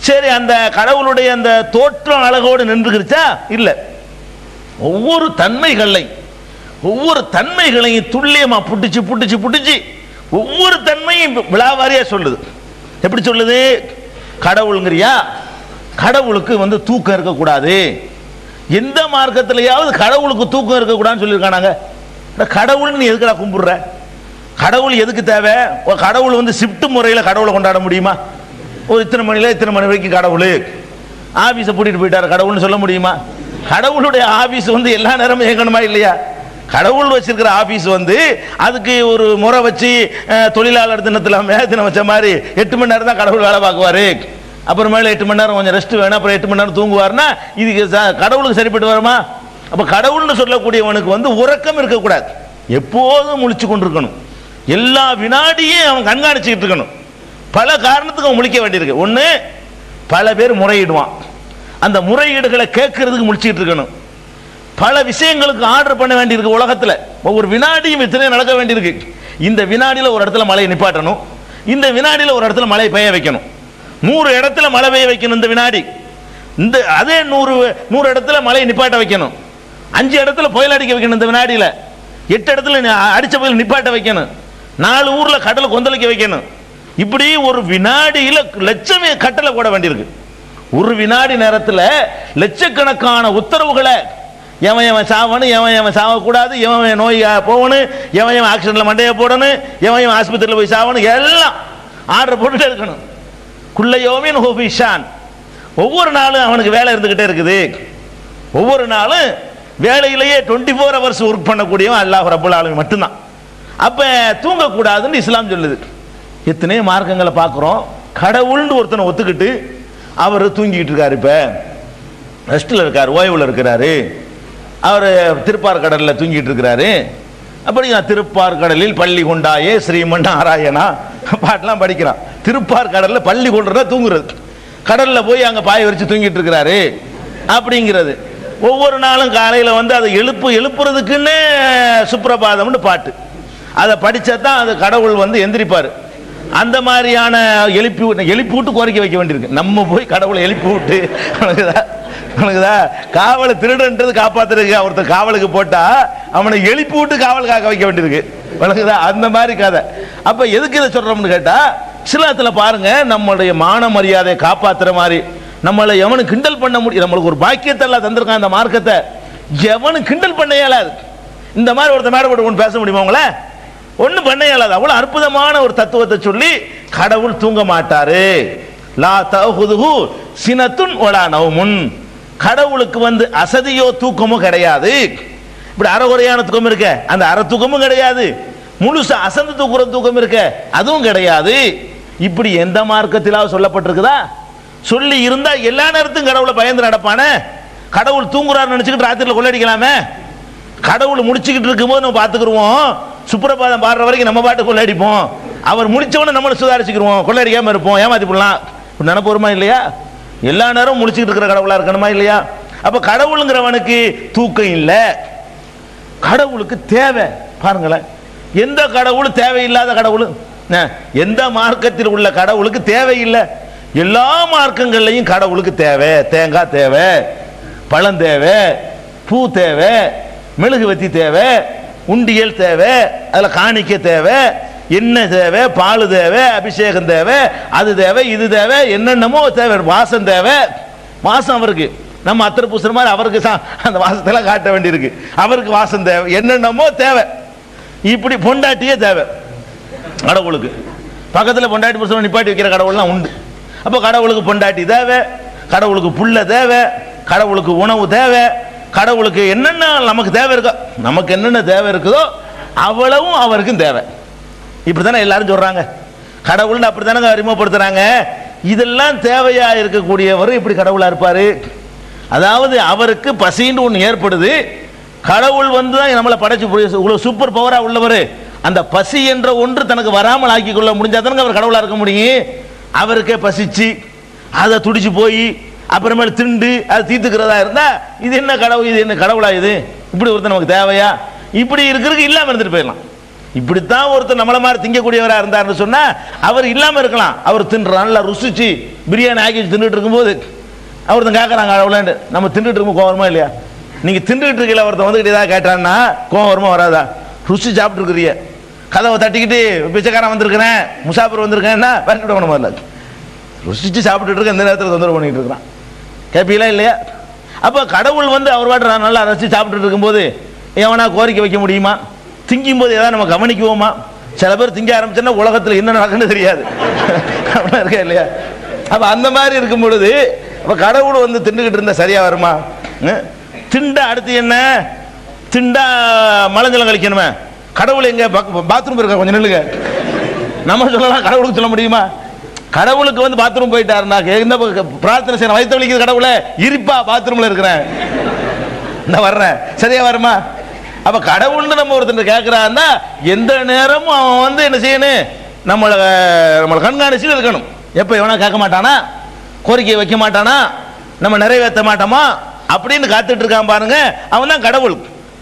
சரி, அந்த கடவுளுடைய அந்த தோற்றம் அழகோடு நின்றுகிருச்சா? இல்ல, ஒவ்வொரு தன்மைகளையும் துல்லியமா புட்டிச்சு ஒவ்வொரு தன்மையும் விழாவாரியா சொல்லுது. எப்படி சொல்லுது? கடவுளுங்கிறியா, கடவுளுக்கு தூக்கம் இருக்கக்கூடாது. எந்த மார்க்கத்திலேயாவது கடவுளுக்கு தூக்கம் இருக்கக்கூடாதுன்னு சொல்லியிருக்கானாங்க? கடவுள் நீ எதுக்குடா கும்பிடுற? கடவுள் எதுக்கு தேவை? கடவுள் ஷிஃப்ட் முறையில் கடவுளை கொண்டாட முடியுமா? ஒரு இத்தனை மணில இத்தனை மணி வரைக்கும் கடவுள் ஆபீஸை பூட்டிட்டு போயிட்டாரு கடவுள்னு சொல்ல முடியுமா? கடவுளுடைய ஆபீஸ் எல்லா நேரமும் இயங்கணுமா இல்லையா? கடவுள் வச்சிருக்கிற ஆபீஸ் அதுக்கு ஒரு முறை வச்சு தொழிலாளர் தினத்தில் தினம் வச்ச மாதிரி 8 மணி நேரம் தான் கடவுள் வேலை பார்க்குவாரு, அப்புறமேல 8 மணி நேரம் கொஞ்சம் ரெஸ்ட் வேணும், அப்புறம் 8 மணி நேரம் தூங்குவார்னா இதுக்கு கடவுளுக்கு சரிப்பட்டு வருமா? அப்ப கடவுள்னு சொல்லக்கூடியவனுக்கு உறக்கம் இருக்கக்கூடாது, எப்போதும் முழிச்சு கொண்டிருக்கணும், எல்லா வினாடியும் அவன் கண்காணிச்சுக்கிட்டு இருக்கணும். பல காரணத்துக்கு அவன் முழிக்க வேண்டியிருக்கு. ஒன்று, பல பேர் முறையிடுவான், அந்த முறையீடுகளை கேட்கறதுக்கு முழிச்சுக்கிட்டு இருக்கணும். பல விஷயங்களுக்கு ஆர்டர் பண்ண வேண்டியிருக்கு. உலகத்தில் ஒவ்வொரு வினாடியும் இத்தனை நடக்க வேண்டியிருக்கு. இந்த வினாடியில் ஒரு இடத்துல மழையை நிப்பாட்டணும், இந்த வினாடியில் ஒரு இடத்துல மழை பெய்ய வைக்கணும், 100 இடத்துல மழை பெய்ய வைக்கணும் இந்த வினாடி. அதே 100 இடத்துல மழையை நிப்பாட்ட வைக்கணும், 5 இடத்துல புயல் அடிக்க வைக்கணும் இந்த வினாடியில், 8 இடத்துல அடிச்ச புயல் நிப்பாட்ட வைக்கணும், 4 ஊர்ல கடலை கொந்தளிக்க வைக்கணும். இப்படி ஒரு வினாடியில் லட்சமே கட்டளை போட வேண்டியிருக்கு. ஒரு வினாடி நேரத்தில் லட்சக்கணக்கான உத்தரவுகளை, எவன் சாவணும், எவன் சாவக்கூடாது, எவன் நோய் போகணும், எவன் ஆக்சிடென்ட்ல மண்டையை போடணும், எவன் ஆஸ்பத்திரியில் போய் சாவணும், எல்லாம் ஆர்டர் போட்டுட்டே இருக்கணும். குல்லையோமின் ஹோபிஷான், ஒவ்வொரு நாளும் அவனுக்கு வேலை இருந்துகிட்டே இருக்குது. ஒவ்வொரு நாளும் வேலையிலேயே 24 hours ஒர்க் பண்ணக்கூடியவன் அல்லாஹ் ரப்புல் ஆலமீன் மட்டும்தான். அப்ப தூங்கக்கூடாதுன்னு இஸ்லாம் சொல்லுது. எத்தனை மார்க்கங்களை பார்க்குறோம். கடவுள்னு ஒருத்தனை ஒத்துக்கிட்டு அவர் தூங்கிட்டு இருக்காரு, இப்ப ரெஸ்ட்ல இருக்காரு, ஓய்வுல இருக்கிறாரு, அவர் திருப்பார் கடலில் தூங்கிட்டு இருக்கிறாரு. அப்படி திருப்பார் கடலில் பள்ளி கொண்டாயே ஸ்ரீமன் நாராயணா பாட்டெல்லாம் படிக்கிறான். திருப்பார் கடலில் பள்ளி கொண்டுறதா தூங்குறது, கடல்ல போய் அங்க பாய வச்சு தூங்கிட்டு இருக்கிறாரு அப்படிங்கிறது. ஒவ்வொரு நாளும் காலையில் அதை எழுப்புறதுக்குன்னு சுப்ரபாதம்னு பாட்டு, அதை படிச்சா தான் அது கடவுள் எந்திரிப்பாரு. அந்த மாதிரியான எழுப்பி விட்டு கோரிக்கை வைக்க வேண்டியிருக்கு. நம்ம போய் கடவுளை எழுப்பி விட்டு காவலை திருடன்றது காப்பாத்துறதுக்கு ஒருத்தர் காவலுக்கு போட்டா அவனை எழுப்பி விட்டு காவல் காக்க வைக்க வேண்டியிருக்கு. விளங்குதா? அந்த மாதிரி கதை. அப்ப எதுக்கு இதை சொல்றோம்னு கேட்டா, இஸ்லாத்துல பாருங்க, நம்மளுடைய மான மரியாதையை காப்பாத்துற மாதிரி, நம்மளை எவனு கிண்டல் பண்ண முடியும். நம்மளுக்கு ஒரு பாக்கியத்தை எல்லாம் தந்திருக்கான் அந்த மார்க்கத்தை, எவனு கிண்டல் பண்ண இயலாது. இந்த மாதிரி ஒருத்த மேட போட்டு ஒன்று பேச முடியுமா உங்கள? ஒன்றும் பண்ண இயலாது. அவ்வளவு அற்புதமான ஒரு தத்துவத்தை சொல்லி, கடவுள் தூங்க மாட்டாரு. லா தஅஹுதுஹு சினத்துன் வலா நௌமுன். கடவுளுக்கு அசதியோ தூக்கமோ கிடையாது. இப்படி அறகுறையான தூக்கம் இருக்க, அந்த அரை தூக்கமும் கிடையாது. முழுசா அசந்து தூக்குற தூக்கம் இருக்க, அதுவும் கிடையாது. இப்படி எந்த மார்க்கத்திலாவது சொல்லப்பட்டிருக்குதா? சொல்லி இருந்தா எல்லா நேரத்தும் கடவுளை பயந்து நடப்பானே. கடவுள் தூங்குறாரு நினைச்சுக்கிட்டு ராத்திரில கொள்ளடிக்கலாமே. கடவுள் முடிச்சுக்கிட்டு இருக்கும்போது நம்ம பார்த்துக்கிடுவோம், சுப்ரபாதம் பாடுற வரைக்கும் நம்ம பாட்டு கொள்ளடிப்போம். அவர் முடிச்சவன நம்மளை சுதாரிச்சுக்கிடுவோம், கொள்ளடிக்காம இருப்போம், ஏமாத்தி போடலாம். நினைப்பு வருமா இல்லையா? எல்லா நேரமும் முடிச்சுக்கிட்டு இருக்கிற கடவுளா இருக்கணுமா இல்லையா? அப்ப கடவுளுங்கிறவனுக்கு தூக்கம் இல்லை, கடவுளுக்கு தேவை. பாருங்களேன், எந்த கடவுள் தேவையில்லாத கடவுள்? எந்த மார்க்கத்தில் உள்ள கடவுளுக்கு தேவையில்லை? எல்லா மார்க்கங்கள்லையும் கடவுளுக்கு தேவை. தேங்காய் தேவை, பழம் தேவை, பூ தேவை, மெழுகுவத்தி தேவை, உண்டியல் தேவை, அதில் காணிக்க தேவை, எண்ணெய் தேவை, பால் தேவை, அபிஷேகம் தேவை, அது தேவை, இது தேவை, என்னென்னமோ தேவை. வாசம் தேவை, வாசம் அவருக்கு நம்ம அத்தனை பூசுற மாதிரி அவருக்கு அந்த வாசத்தெல்லாம் காட்ட வேண்டியிருக்கு. அவருக்கு வாசம் தேவை, என்னென்னமோ தேவை. இப்படி பொண்டாட்டியே தேவை கடவுளுக்கு. பக்கத்தில் பொண்டாட்டி புருஷன் நிப்பாட்டி வைக்கிற கடவுள்லாம் உண்டு. அப்போ கடவுளுக்கு பொண்டாட்டி தேவை, கடவுளுக்கு புள்ள தேவை, கடவுளுக்கு உணவு தேவை, கடவுளுக்கு என்னென்ன நமக்கு தேவை இருக்கோ, நமக்கு என்னென்ன தேவை இருக்குதோ அவ்வளவும் அவருக்கும் தேவை. இப்படித்தானே எல்லாரும் சொல்றாங்க. கடவுள்னு அப்படித்தானே அறிமுகப்படுத்துறாங்க. இதெல்லாம் தேவையா இருக்கக்கூடியவர் இப்படி கடவுளா இருப்பாரு? அதாவது அவருக்கு பசின்னு ஒன்று ஏற்படுது, கடவுள் தான் நம்மளை படைச்சு இவ்வளவு சூப்பர் பவரா உள்ளவர். அந்த பசி என்ற ஒன்று தனக்கு வராமல் ஆக்கி கொள்ள முடிஞ்சாதானங்க அவர் கடவுளா இருக்க முடியும். அவருக்கே பசிச்சு அதை துடிச்சு போய் அப்புறமேல திண்டு அதை தீர்த்துக்கிறதா இருந்தா இது என்ன கடவுள்? இது என்ன கடவுளா? இது இப்படி ஒருத்தர் நமக்கு தேவையா? இப்படி இருக்கிறதுக்கு இல்லாம இருந்துட்டு போயிடலாம். இப்படித்தான் ஒருத்தர் நம்மள மாதிரி திங்கக்கூடியவராக இருந்தார்னு சொன்னா அவர் இல்லாம இருக்கலாம். அவர் தின்றான், நல்லா ருசிச்சு பிரியாணி ஆக்கி தின்னுட்டு இருக்கும்போது ஒருத்தன் கேட்கறாங்க கடவுளாண்டு, நம்ம தின்னுட்டு இருக்கும் கோவம் வருமா இல்லையா? நீங்க தின்னுட்டு இருக்கல, ஒருத்தன் வந்துகிட்டு ஏதாவது கேட்டான்னா கோவம் வருமா வராதா? ருசி சாப்பிட்டு இருக்கிறீங்க, கதவை தட்டிக்கிட்டு பிச்சைக்காரன் வந்திருக்கிறேன், முசாபர் வந்திருக்கேன்னா விரட்டி விடணும். முதல்ல ருசிச்சு சாப்பிட்டு இருக்க, இந்த நேரத்தில் தொந்தரவு பண்ணிட்டு இருக்கிறான், கேப்பீங்களா இல்லையா? அப்போ கடவுள் அவர் பாட்டு நல்லா ரசிச்சு சாப்பிட்டு இருக்கும்போது எவனா கோரிக்கை வைக்க முடியுமா? திங்கும் போது ஏதாவது நம்ம கவனிக்குவோமா? சில பேர் திங்க ஆரம்பிச்சோன்னா உலகத்தில் என்ன நடக்குன்னு தெரியாது. இருக்கா இல்லையா? அப்ப அந்த மாதிரி இருக்கும் பொழுது அப்ப கடவுள் திண்டுகிட்டு இருந்தா சரியா வருமா? திண்டா அடுத்து என்ன? திண்டா மலஞ்சலம் கழிக்கணுமே. கடவுள் எங்க பாத்ரூம் இருக்க, கொஞ்சம் நில்லுங்க. நம்ம சொல்லலாம், கடவுளுக்கு சொல்ல முடியுமா? கடவுளுக்கு பாத்ரூம் போயிட்டாருன்னா எந்த பிரார்த்தனை செய்யணும்? வயிற்று வலிக்குது கடவுளை, இருப்பா பாத்ரூம்ல இருக்கிறேன், நான் வர்றேன், சரியா வருமா? அப்ப கடவுள்னு நம்ம ஒருத்தர் கேட்கிறான்னா எந்த நேரமும் அவன் என்ன செய்யணும்? நம்மளை கண்காணிச்சு இருக்கணும். எப்ப எவனா கேட்க மாட்டானா, கோரிக்கையை வைக்க மாட்டானா, நம்ம நிறைவேற்ற மாட்டோமா அப்படின்னு காத்துட்டு இருக்கான் பாருங்க, அவன் தான் கடவுள்.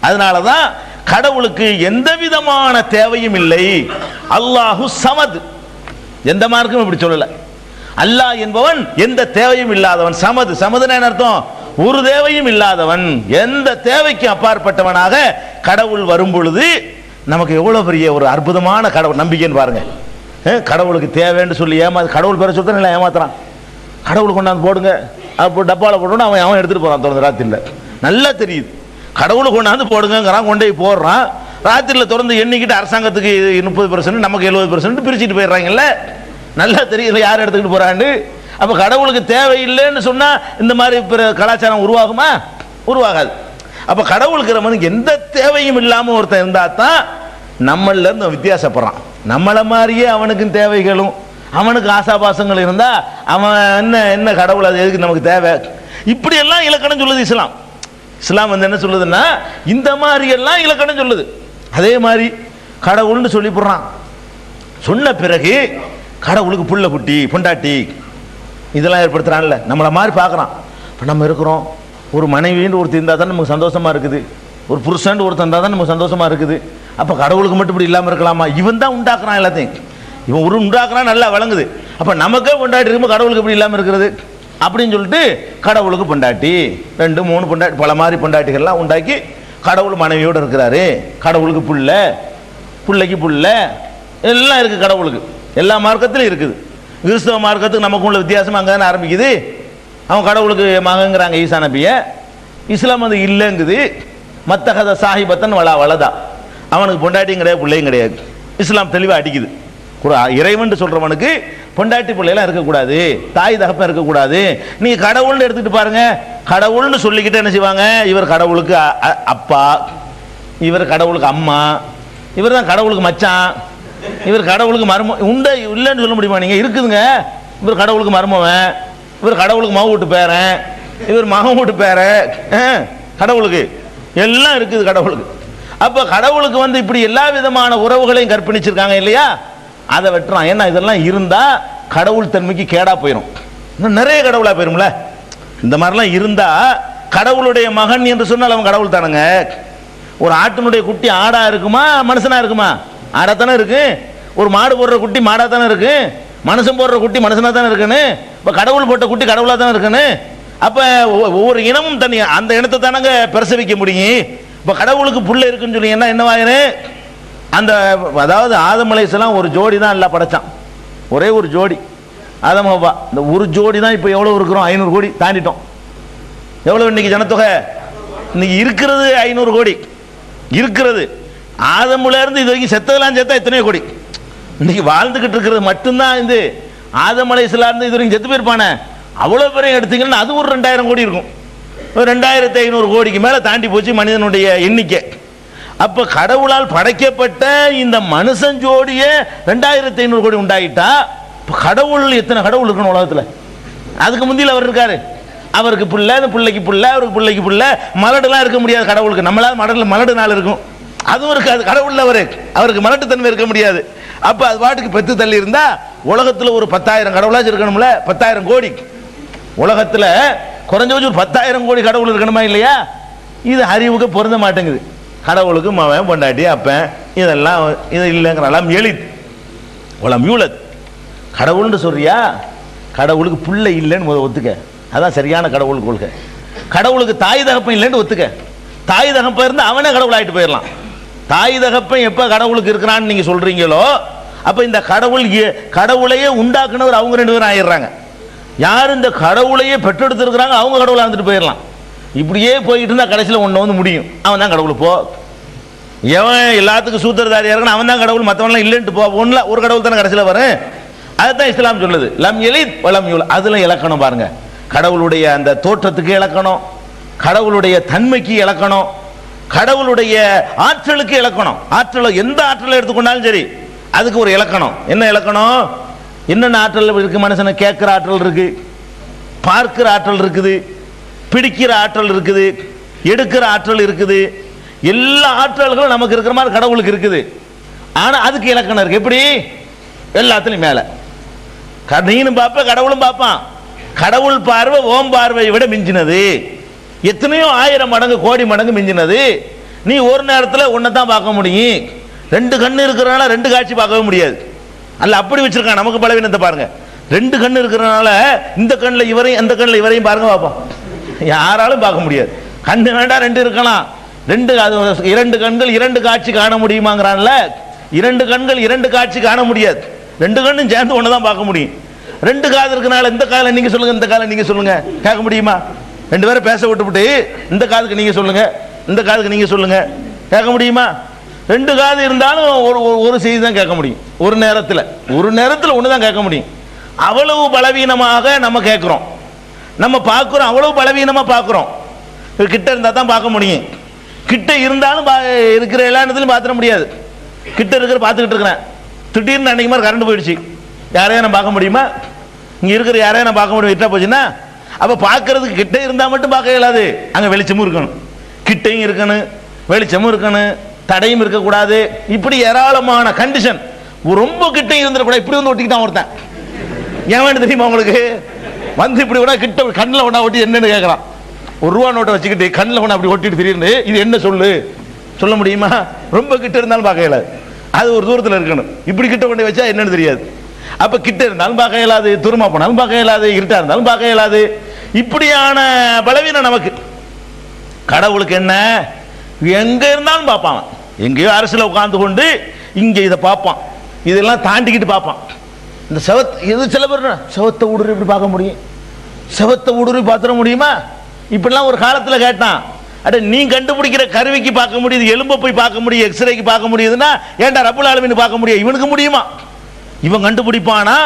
அதனாலதான் கடவுளுக்கு எந்த விதமான தேவையும் இல்லை. அல்லாஹு சமத். எந்த மார்க்கும் இப்படி சொல்லல. அல்லாஹ் என்பவன் எந்த தேவையும் இல்லாதவன். சமது, சமதுன்னு என்ன அர்த்தம்? ஒரு தேவையும் இல்லாதவன், எந்த தேவைக்கும் அப்பாற்பட்டவனாக கடவுள் வரும் பொழுது நமக்கு எவ்வளவு பெரிய ஒரு அற்புதமான கடவுள் நம்பிக்கைன்னு பாருங்க. கடவுளுக்கு தேவைன்னு சொல்லி கடவுள் பேரை சொல்லிட்டு இல்லை ஏமாத்துறான். கடவுள் கொண்டாந்து போடுங்க, அப்போ டப்பாவில் போட்டோன்னு அவன் எடுத்துட்டு போறான். தொடர்ந்து ராத்திரில நல்லா தெரியுது, கடவுள் கொண்டாந்து போடுங்கிறான், கொண்டு போய் போடுறான். ராத்திரில தொடர்ந்து எண்ணிக்கிட்டு அரசாங்கத்துக்கு 30%, நமக்கு 70% பிரிச்சுட்டு போயிடுறாங்கல்ல. நல்லா தெரியல யார் எடுத்துக்கிட்டு போறான்னு. அப்ப கடவுளுக்கு தேவையில்லைன்னு சொன்னா இந்த மாதிரி கலாச்சாரம் உருவாகுமா? உருவாகாது. அப்ப கடவுளுக்கு எந்த தேவையும் இல்லாம ஒருத்தன் இருந்தா தான் நம்மள இருந்து வித்தியாசப்படுறான். நம்மள மாதிரியே அவனுக்கும் தேவைகளும் அவனுக்கு ஆசாபாசங்கள் இருந்தா அவன் என்ன என்ன கடவுள், அது எதுக்கு நமக்கு தேவை? இப்படி எல்லாம் இலக்கணம் சொல்லுது இஸ்லாம். இஸ்லாம் என்ன சொல்லுதுன்னா இந்த மாதிரி எல்லாம் இலக்கணம் சொல்லுது. அதே மாதிரி கடவுள்னு சொல்லி போடுறான். சொன்ன பிறகு கடவுளுக்கு புள்ள குட்டி பொண்டாட்டி இதெல்லாம் ஏற்படுத்துறான்ல, நம்மளை மாதிரி பார்க்குறான். இப்போ நம்ம இருக்கிறோம், ஒரு மனைவின்னு ஒருத்தர் இருந்தால் தான் நமக்கு சந்தோஷமா இருக்குது, ஒரு புருஷன் ஒருத்தர் இருந்தால் தான் நமக்கு சந்தோஷமா இருக்குது. அப்போ கடவுளுக்கு மட்டும் இப்படி இல்லாமல் இருக்கலாமா? இவன் தான் உண்டாக்குறான் எல்லாத்தையும், இவன் ஒரு உண்டாக்குறான், நல்லா விளங்குது. அப்போ நமக்கே பொண்டாட்டி இருக்கும்போது கடவுளுக்கு இப்படி இல்லாமல் இருக்கிறது அப்படின்னு சொல்லிட்டு கடவுளுக்கு பொண்டாட்டி 2, 3 பொண்டாட்டி, பல மாதிரி பொண்டாட்டிகள்லாம் உண்டாக்கி கடவுள் மனைவியோடு இருக்கிறாரு. கடவுளுக்கு புள்ள பிள்ளைக்கு புள்ள எல்லாம் இருக்குது கடவுளுக்கு. எல்லா மார்க்கத்திலும் இருக்குது. கிறிஸ்தவ மார்க்கத்துக்கு நமக்கு உள்ள வித்தியாசம் அங்கே தானே ஆரம்பிக்குது. அவன் கடவுளுக்கு மகங்கிறாங்க ஈசா நபியை. இஸ்லாம் அது இல்லைங்குது. மத்தகத சாஹிபத்தன் வளதா, அவனுக்கு பொண்டாட்டியும் கிடையாது பிள்ளையும் கிடையாது. இஸ்லாம் தெளிவாக அடிக்குது. இறைவன் சொல்றவனுக்கு பொண்டாட்டி பிள்ளைலாம் இருக்கக்கூடாது, தாய் தகப்பன் இருக்கக்கூடாது. நீங்க கடவுள்னு எடுத்துட்டு பாருங்க, கடவுள்னு சொல்லிக்கிட்டு என்ன செய்வாங்க, இவர் கடவுளுக்கு அப்பா, இவர் கடவுளுக்கு அம்மா, இவர் தான் கடவுளுக்கு மச்சான், இவர் கடவுளுக்கு மரும உண்ட இல்லைன்னு சொல்ல முடியுமா? நீங்க இருக்குதுங்க. இவர் கடவுளுக்கு மருமவன், இவர் கடவுளுக்கு மக வீட்டு பேரன், இவர் மகன் வீட்டு பேரன், கடவுளுக்கு எல்லாம் இருக்குது கடவுளுக்கு. அப்ப கடவுளுக்கு இப்படி எல்லா விதமான உறவுகளையும் கற்பிணிச்சிருக்காங்க இல்லையா? அதை வெட்டுறான். ஏன்னா இதெல்லாம் இருந்தா கடவுள் தன்மைக்கு கேடா போயிடும். இன்னும் நிறைய கடவுளா போயிரும்ல. இந்த மாதிரிலாம் இருந்தா கடவுளுடைய மகன் என்று சொன்னால் அவன் கடவுள் தானுங்க. ஒரு ஆட்டினுடைய குட்டி ஆடா இருக்குமா மனுஷனா இருக்குமா? ஆடாத்தானே இருக்கு. ஒரு மாடு போடுற குட்டி மாடா தானே இருக்கு. மனுஷன் போடுற குட்டி மனுஷனா தானே இருக்குன்னு. இப்ப கடவுள் போட்ட குட்டி கடவுளா தானே இருக்குன்னு. அப்ப ஒவ்வொரு இனமும் தனி, அந்த இனத்தை தானங்க பிரசவிக்க முடியும். இப்ப கடவுளுக்கு புள்ள இருக்குன்னு சொல்லி என்னவாயிரு? அந்த அதாவது ஆதம் அலைஹிஸ்ஸலாம் ஒரு ஜோடி தான் எல்லாம் படைச்சான். ஒரே ஒரு ஜோடி ஆதம் ஹவ்வா. இந்த ஒரு ஜோடி தான் இப்போ எவ்வளோ இருக்கிறோம்? 500 கோடி தாண்டிட்டோம். எவ்வளோ இன்னைக்கு ஜனத்தொகை? இன்னைக்கு இருக்கிறது 500 கோடி இருக்கிறது. ஆதமுல இருந்து இது வரைக்கும் செத்ததெல்லாம் சேர்த்தா எத்தனையோ கோடி. இன்னைக்கு வாழ்ந்துகிட்டு இருக்கிறது மட்டும்தான் இந்த ஆதம் அலைஹிஸ்ஸலாம் இருந்து இது வரைக்கும் செத்து போயிருப்பானே அவ்வளோ பேரையும் எடுத்தீங்கன்னா அது ஒரு 2000 கோடி இருக்கும். 2500 கோடிக்கு மேலே தாண்டி போச்சு மனிதனுடைய எண்ணிக்கை. அப்ப கடவுளால் படைக்கப்பட்ட இந்த மனுஷன் ஜோடிய 2500 கோடி உண்டாயிட்டா கடவுள் எத்தனை கடவுள் இருக்கணும் உலகத்துல? அதுக்கு முந்தியில் அவர் இருக்காரு. அவருக்கு புள்ள, அந்த பிள்ளைக்கு புள்ள, அவருக்கு பிள்ளைக்கு புள்ள, மலடுலாம் இருக்க முடியாது கடவுளுக்கு. நம்மளால மலடு நாள் இருக்கும், அதுவும் இருக்காது. கடவுள் அவருக்கு மலட்டுத்தன்மை இருக்க முடியாது. அப்ப அது பாட்டுக்கு பெத்து தள்ளி இருந்தா உலகத்துல ஒரு 10,000 கடவுளாச்சும் இருக்கணும்ல. 10,000 கோடி உலகத்துல குறைஞ்சபட்சம் ஒரு 10,000 கோடி கடவுள் இருக்கணுமா இல்லையா? இது அறிவுக்கு பொருந்த மாட்டேங்குது. கடவுளுக்கு மவன் பொண்டாட்டி அப்பன் இதெல்லாம் இது இல்லைங்கிறாலாம். உலம் யூலத் கடவுள்னு சொல்றியா? கடவுளுக்கு புள்ள இல்லைன்னு ஒத்துக்க, அதான் சரியான கடவுள் கொள்கை. கடவுளுக்கு தாய் தகப்பன் இல்லைன்னு ஒத்துக்க. தாய் தகப்பன் இருந்து அவனே கடவுள் ஆயிட்டு போயிடலாம். தாய் தகப்பன் எப்ப கடவுளுக்கு இருக்கிறான்னு நீங்க சொல்றீங்களோ அப்ப இந்த கடவுளையே உண்டாக்குனவர் அவங்க 2 பேரும் ஆயிடுறாங்க. யார் இந்த கடவுளையே பெற்றெடுத்திருக்கிறாங்க அவங்க கடவுளை இருந்துட்டு போயிடலாம். இப்படியே போயிட்டு இருந்தா கடைசியில் ஒன்று முடியும். அவன் தான் கடவுள். போ, எவன் எல்லாத்துக்கும் சூத்திரதாரியா இருக்கணும் அவன் தான் கடவுள், மற்றவன்லாம் இல்லைன்ட்டு போ. ஒரு கடவுள் தானே கடைசியில் வரும். அதுதான் இஸ்லாம் சொல்லுது. லம் யலித் வலம் யூலத். அதுல இலக்கணம் பாருங்க. கடவுளுடைய அந்த தோற்றத்துக்கு இலக்கணம், கடவுளுடைய தன்மைக்கு இலக்கணம், கடவுளுடைய ஆற்றலுக்கு இலக்கணம். ஆற்றல் எந்த ஆற்றலை எடுத்துக்கொண்டாலும் சரி அதுக்கு ஒரு இலக்கணம். என்ன இலக்கணம்? என்னென்ன ஆற்றல் இருக்கு? மனுஷனை கேட்கிற ஆற்றல் இருக்கு, பார்க்கிற ஆற்றல் இருக்குது, பிடிக்கிற ஆற்றல் இருக்குது, எடுக்கிற ஆற்றல் இருக்குது. எல்லா ஆற்றல்களும் நமக்கு இருக்கிற மாதிரி கடவுளுக்கு இருக்குது. ஆனா அதுக்கு இலக்கணம் இருக்கு. எப்படி? எல்லாத்துலயும் மேல நீனும் பார்ப்ப கடவுளும் பார்ப்பான். கடவுள் பார்வை ஓம் பார்வையை விட மிஞ்சினது. எத்தனையோ 1000 மடங்கு கோடி மடங்கு மிஞ்சினது. நீ ஒரு நேரத்தில் ஒன்னதான் பார்க்க முடியும். 2 கண்ணு இருக்கிறனால 2 காட்சி பார்க்கவே முடியாது. அல்ல அப்படி வச்சிருக்கான். நமக்கு பலவீனத்தை பாருங்க. 2 கண்ணு இருக்கிறனால இந்த கண்ணில் இவரையும் அந்த கண்ணில் இவரையும் பாருங்க பார்ப்போம். யாராலும் பார்க்க முடியாது. கண்ணு வேண்டாம் 2 இருக்கலாம். 2 கண்கள் 2 காட்சி காண முடியுமாங்கிறான்ல. 2 கண்கள் 2 காட்சி காண முடியாது. 2 கண்ணும் சேர்ந்து ஒண்ணுதான் பார்க்க முடியும். 2 காது இருக்கனால இந்த காலை நீங்க சொல்லுங்க, இந்த காலை நீங்க சொல்லுங்க, கேட்க முடியுமா? 2 பேரை பேச விட்டுவிட்டு இந்த காதுக்கு நீங்க சொல்லுங்க, இந்த காதுக்கு நீங்க சொல்லுங்க, கேட்க முடியுமா? 2 காது இருந்தாலும் ஒரு செய்தி தான் கேட்க முடியும். ஒரு நேரத்தில் ஒன்று தான் கேட்க முடியும். அவ்வளவு பலவீனமாக நம்ம கேட்கிறோம், நம்ம பார்க்கிறோம். அவ்வளவு பலவீனமா பார்க்கிறோம். கிட்ட இருந்தா தான் பார்க்க முடியும். கிட்ட இருந்தாலும் இருக்கிற எல்லா இடத்துலையும் பார்த்துட முடியாது. கிட்ட இருக்கிற பார்த்துக்கிட்டு இருக்கிறேன், திடீர்னு அன்னைக்கு மாதிரி கரண்ட் போயிடுச்சு, யாரையும் நான் பார்க்க முடியுமா? இங்க இருக்கிற யாரையும் நான் பார்க்க முடியும்? விட்டா போச்சுன்னா அப்ப பார்க்கறதுக்கு கிட்ட இருந்தா மட்டும் பார்க்க இயலாது. அங்க வெளிச்சமும் இருக்கணும், கிட்டையும் இருக்கணும், வெளிச்சமும் இருக்கணும், தடையும் இருக்கக்கூடாது. இப்படி ஏராளமான கண்டிஷன். ரொம்ப கிட்டையும் இருந்துடக்கூடாது. இப்படி வந்து ஒட்டிக்கிட்டான் ஒருத்தன். ஏன் வேணும் தெரியுமா உங்களுக்கு? வந்து இப்படி கூட கிட்ட கண்ணில் ஒன்றா ஒட்டி என்னன்னு கேட்கறான். ₹1 நோட்டை வச்சுக்கிட்டு கண்ணில் ஒன்று அப்படி ஒட்டிட்டு திடீர்னு இது என்ன சொல்ல முடியுமா? ரொம்ப கிட்ட இருந்தாலும் பார்க்க இயலாது. அது ஒரு தூரத்தில் இருக்கணும். இப்படி கிட்ட கொண்டு வச்சா என்னன்னு தெரியாது. அப்ப கிட்ட இருந்தாலும் பார்க்க இயலாது, தூரமா போனாலும் பார்க்க இயலாது, இருட்டா இருந்தாலும் பார்க்க இயலாது. இப்படியான பலவீனம் நமக்கு. கடவுளுக்கு என்ன? எங்க இருந்தாலும் பார்ப்பான். எங்கேயோ அரசுல உட்கார்ந்து கொண்டு இங்கே இதை பார்ப்பான், இதெல்லாம் தாண்டிக்கிட்டு பார்ப்பான். இந்த இது சில பேர் செவத்தை ஊடுருவி இப்படி பார்க்க முடியும், செவத்தை ஊடுருவி பார்த்துட முடியுமா? இப்படிலாம் ஒரு காலத்தில் கேட்டான். அட நீ கண்டுபிடிக்கிற கருவிக்கு பார்க்க முடியுது, எலும்பை போய் பார்க்க முடியும், எக்ஸ்ரேக்கு பார்க்க முடியுதுன்னா ஏன்டா ரப்புல் ஆலமீன் பார்க்க முடியும்? இவனுக்கு முடியுமா? இவன் கண்டுபிடிப்பானா?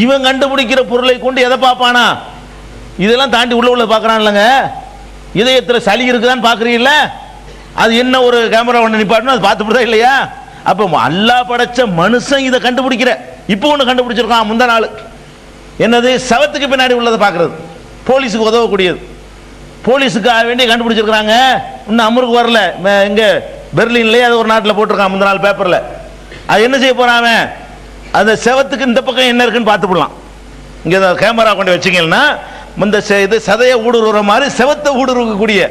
இவன் கண்டுபிடிக்கிற பொருளை கொண்டு எதை பார்ப்பானா? இதெல்லாம் தாண்டி உள்ள பார்க்கறான் இல்லைங்க. இதயத்தில் சளி இருக்குதான்னு பார்க்குறீங்கள, அது என்ன ஒரு கேமரா ஒன்று நிப்பாட்டணும், அது பார்த்துப்படுதா இல்லையா? அப்போ அல்லாஹ் படைச்ச மனுஷன் இதை கண்டுபிடிக்கிற. இப்போ ஒன்று கண்டுபிடிச்சிருக்கான் முந்தா நாள். என்னது? சவத்துக்கு பின்னாடி உள்ளதை பார்க்கறது, போலீஸுக்கு உதவக்கூடியது. போலீஸுக்காக வேண்டி கண்டுபிடிச்சிருக்கிறாங்க. இன்னும் அமருக்கு வரல. இங்கே பெர்லின்லேயே அது ஒரு நாட்டில் போட்டிருக்கான் முந்தா நாள் பேப்பரில். அது என்ன செய்ய போகிறான் அவன்? அந்த செவத்துக்கு இந்த பக்கம் என்ன இருக்குன்னு பார்த்துப்படலாம். இங்கே கேமரா கொண்டு வச்சிங்கன்னா இந்த இது சதையை ஊடுருவுற மாதிரி செவத்தை ஊடுருவக்கூடிய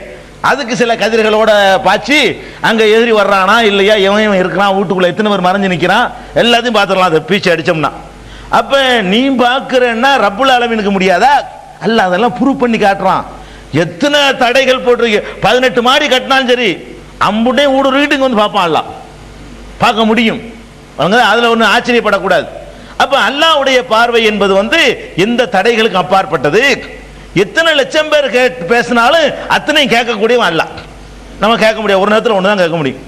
அதுக்கு சில கதிர்களோட பாய்ச்சி அங்கே எதிரி வர்றானா இல்லையா, எவன் இருக்கிறான், வீட்டுக்குள்ளே எத்தனை பேர் மறைஞ்சு நிற்கிறான், எல்லாத்தையும் பார்த்துடலாம் அதை பீச்சு அடித்தோம்னா. அப்போ நீ பார்க்குறன்னா ரப்புல் ஆலமீனுக்கு முடியாதா? அல்ல அதெல்லாம் ப்ரூவ் பண்ணி காட்டுறான். எத்தனை தடைகள் போட்டிருக்கு, 18 மாடி கட்டினாலும் சரி அம்புட்டே ஊடுருவிட்டு இங்கே வந்து பார்ப்பான்ல, பார்க்க முடியும். அதில் ஒன்றும் ஆச்சரியப்படக்கூடாது. அப்போ அல்லாஹ்வுடைய பார்வை என்பது எந்த தடைகளுக்கு அப்பாற்பட்டது. எத்தனை லட்சம் பேர் பேசினாலும் அத்தனையும் கேட்கக்கூடியவன் அல்லாஹ். நம்ம கேட்க முடியாது, ஒரு நேரத்தில் ஒன்று தான் கேட்க முடியும்,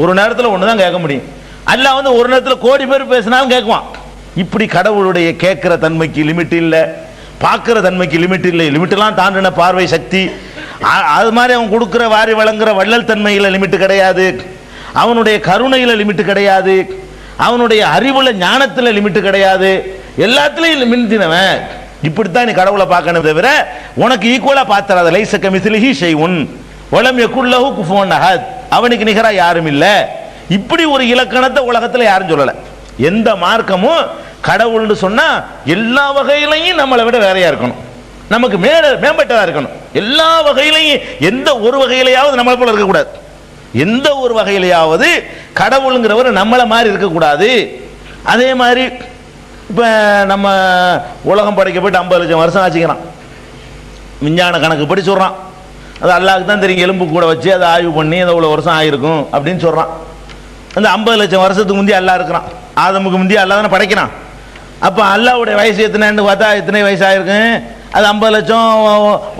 ஒரு நேரத்தில் ஒன்று தான் கேட்க முடியும். அல்லாஹ் ஒரு நேரத்தில் கோடி பேர் பேசினாலும் கேட்குவான். இப்படி கடவுளுடைய கேட்கிற தன்மைக்கு லிமிட் இல்லை, பார்க்குற தன்மைக்கு லிமிட் இல்லை. லிமிட்டெல்லாம் தாண்டின பார்வை சக்தி. அது மாதிரி அவன் கொடுக்குற வாரி வழங்குற வள்ளல் தன்மையில் லிமிட்டு கிடையாது, அவனுடைய கருணையில் லிமிட்டு கிடையாது, அவனுடைய அறிவுல ஞானத்தில் லிமிட்டு கிடையாது, எல்லாத்துலேயும் மிஞ்சினவன். இப்படித்தான் நீ கடவுளை பார்க்கணும் தவிர உனக்கு ஈக்குவலாக பார்த்துறாத. லைஸ கமிஸ்லிஹி ஷைஉன் வலம் யகுல் லஹு குஃபுவன் அஹத், அவனுக்கு நிகராக யாரும் இல்லை. இப்படி ஒரு இலக்கணத்தை உலகத்தில் யாரும் சொல்லலை. எந்த மார்க்கமும் கடவுள்னு சொன்னா எல்லா வகையிலையும் நம்மளை விட வேறையா இருக்கணும், நமக்கு மேம்பட்டதா இருக்கணும். எல்லா வகையிலையும் எந்த ஒரு வகையிலையாவது நம்மளை போல இருக்கக்கூடாது, எந்த ஒரு வகையிலையாவது கடவுளுங்கிறவர் நம்மளை மாதிரி இருக்கக்கூடாது. அதே மாதிரி இப்போ நம்ம உலகம் படைக்கப்பட்டு 50 லட்சம் வருஷம் ஆச்சுக்கிறான், விஞ்ஞான கணக்கு படி சொல்கிறான். அது அல்லாஹ்வுக்கு தான் தெரியும், எலும்பு கூட வச்சு அதை ஆய்வு பண்ணி அதை இவ்வளோ வருஷம் ஆயிருக்கும் அப்படின்னு சொல்கிறான். அந்த 50 லட்சம் வருஷத்துக்கு முந்தைய அல்லாஹ் இருக்கிறான், ஆதமுக்கு முந்தைய அல்லாஹ் தானே படைக்கிறான். அப்போ அல்லாஹ்வுடைய வயசு எத்தனைன்னு பார்த்தா எத்தனை வயசு ஆயிருக்கு? அது 50 லட்சம்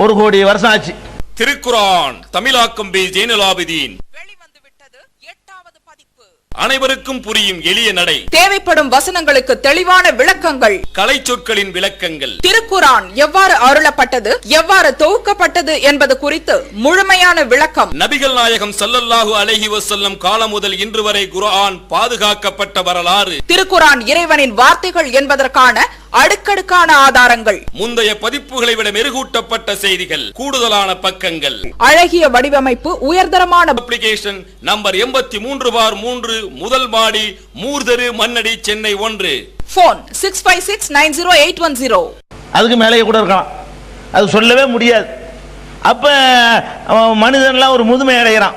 1 கோடி வருஷம் ஆச்சு. திருக்குரான் தமிழாக்கம் பி ஜெய்னுலாபிதீன் வெளிவந்து விட்டது 8வது பதிப்பு. அனைவருக்கும் புரியும் எளிய நடை, தேவைப்படும் வசனங்களுக்கு தெளிவான விளக்கங்கள், கலை சொற்களின் விளக்கங்கள், திருக்குரான் எவ்வாறு அருளப்பட்டது, எவ்வாறு தொகுக்கப்பட்டது என்பது குறித்து முழுமையான விளக்கம். நபிகள் நாயகம் ஸல்லல்லாஹு அலைஹி வஸல்லம் காலம் முதல் இன்று வரை குர்ஆன் பாதுகாக்கப்பட்ட வரலாறு, திருக்குரான் இறைவனின் வார்த்தைகள் என்பதற்கான அடுக்கடுக்கான ஆதாரங்கள், முந்தைய பதிப்புகளை விட மெருகூட்டப்பட்ட செய்திகள், கூடுதலான பக்கங்கள், அழகிய வடிவமைப்பு, உயர்தரமான அப்ளிகேஷன் நம்பர் 83/3 முதல் மாடி மூர்தரு மண்ணடி சென்னை 1. போன் 65690810. அதுக்கு மேலேயே கூட இருக்கலாம், அது சொல்லவே முடியாது. அப்போ மனிதன்லாம் ஒரு முதுமை அடைகிறான்,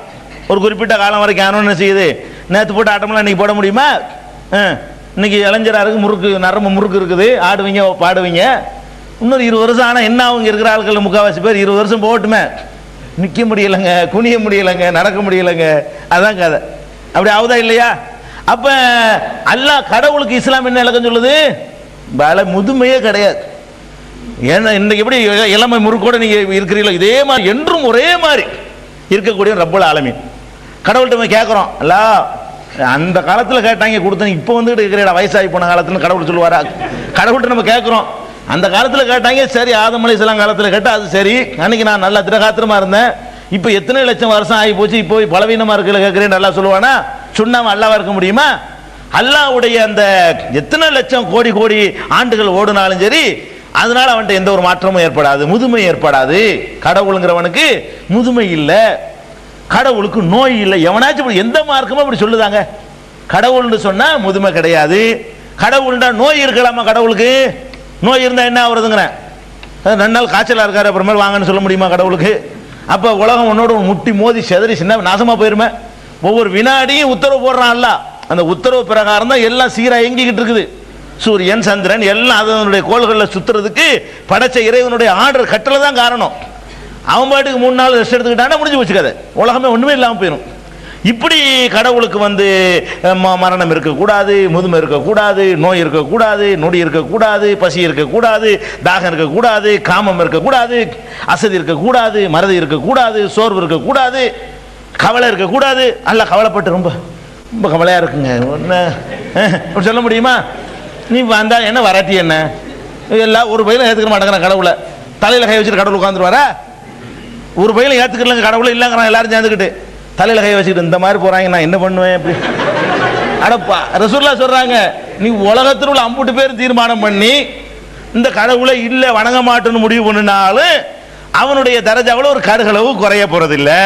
ஒரு குறிப்பிட்ட காலம் வரைக்கும். என்ன செய்யுது? நேற்று போட்டு ஆட்டம்லாம் இன்னைக்கு போட முடியுமா? இன்னைக்கு இளைஞராக இருக்கு, முறுக்கு நரம்பு முறுக்கு இருக்குது, ஆடுவீங்க பாடுவீங்க. இன்னொரு 20 வருஷம் ஆனால் என்ன அவங்க இருக்கிற ஆட்கள் முக்கால்வாசி பேர் 20 வருஷம் போகட்டுமே, நிற்க முடியலைங்க, குனிய முடியலைங்க, நடக்க முடியலைங்க. அதான் கதை. அப்படி ஆகுதா இல்லையா? அப்போ அல்லாஹ் கடவுளுக்கு இஸ்லாம் என்ன இலக்கம் சொல்லுது? முதுமையே கிடையாது. ஏன்னா இன்னைக்கு எப்படி இளமை முறுக்கோட நீங்கள் இருக்கிறீங்களோ இதே மாதிரி என்றும் ஒரே மாதிரி இருக்கக்கூடிய ரப்புல் ஆலமீன். கடவுள்கிட்ட போய் கேட்குறோம், அல்லா அந்த காலத்தில் கேட்டாங்க கொடுத்தாங்க, இப்போ வந்துட்டு இருக்கிற வயசாகி போன காலத்தில் கடவுள் சொல்லுவாரா? கடவுள்கிட்ட நம்ம கேட்குறோம், அந்த காலத்தில் கேட்டாங்க சரி, ஆதம் அலைஹிஸ்ஸலாம் காலத்தில் கேட்டால் அது சரி, அன்னைக்கு நான் நல்லா திரகாத்திரமாக இருந்தேன், இப்போ எத்தனை லட்சம் வருஷம் ஆகி போச்சு, இப்போ பலவீனமாக இருக்கல கேட்குறேன் நல்லா சொல்லுவானா? சொன்னாம அல்லாஹ்வா இருக்க முடியுமா? அல்லாஹ்வுடைய அந்த எத்தனை லட்சம் கோடி கோடி ஆண்டுகள் ஓடுனாலும் சரி, அதனால அவன்கிட்ட எந்த ஒரு மாற்றமும் ஏற்படாது, முதுமை ஏற்படாது. கடவுளுங்கிறவனுக்கு முதுமை இல்லை, கடவுளுக்கு நோய் இல்லை. எவனாச்சும் எந்த மார்க்கமும் அப்படி சொல்லுதாங்க? கடவுள்னு சொன்னா முதுமை கிடையாது. கடவுள்னா நோய் இருக்கலாமா? கடவுளுக்கு நோய் இருந்தா என்ன ஆகுறதுங்கிறேன். 2 நாள் காய்ச்சலா இருக்காரு, அப்புறமேல் வாங்கன்னு சொல்ல முடியுமா கடவுளுக்கு? அப்ப உலகம் உன்னோட முட்டி மோதி செதறி சின்ன நாசமா போயிருமே. ஒவ்வொரு வினாடியும் உத்தரவு போடுறான்ல, அந்த உத்தரவு பிரகாரம் தான் எல்லாம் சீரா இயங்கிக்கிட்டு இருக்குது. சூரியன் சந்திரன் எல்லாம் அதனுடைய கோள்களில் சுத்துறதுக்கு படைச்ச இறைவனுடைய ஆர்டர் கட்டளை தான் காரணம். அவன் பாட்டுக்கு 3 நாள் ரெஸ்ட் எடுத்துக்கிட்டானா முடிஞ்சு வச்சுக்காது, உலகமே ஒண்ணுமே இல்லாமல் போயிடும். இப்படி கடவுளுக்கு வந்து மரணம் இருக்கக்கூடாது, முதுமை இருக்கக்கூடாது, நோய் இருக்கக்கூடாது, நொடி இருக்கக்கூடாது, பசி இருக்கக்கூடாது, தாகம் இருக்கக்கூடாது, காமம் இருக்கக்கூடாது, அசதி இருக்கக்கூடாது, மறதி இருக்கக்கூடாது, சோர்வு இருக்கக்கூடாது, கவலை இருக்கக்கூடாது. அல்ல கவலைப்பட்டு ரொம்ப ரொம்ப கவலையாக இருக்குங்க அப்படி சொல்ல முடியுமா? நீ வந்தா என்ன வராட்டி என்ன எல்லாம் ஒரு பையில ஏற்றுக்க மாட்டேங்கிறான் கடவுளை. தலையில் கை வச்சுட்டு கடவுள் உட்காந்துருவாரா? ஒரு பையில ஏற்றுக்கலங்க கடவுளை இல்லைங்கிறான் எல்லாரும் சேர்ந்துக்கிட்டு தலையில் கை வச்சுக்கிட்டு இந்த மாதிரி போகிறாங்க, நான் என்ன பண்ணுவேன் அப்படி அடப்பா. ரசூலுல்லாஹ் சொல்கிறாங்க, நீ உலகத்தில் உள்ள அம்புட்டு பேர் தீர்மானம் பண்ணி இந்த கடவுளை இல்லை வணங்க மாட்டேன்னு முடிவு பண்ணினாலும் அவனுடைய தரஜாவில் ஒரு கடுகளவு குறைய போகிறதில்லை.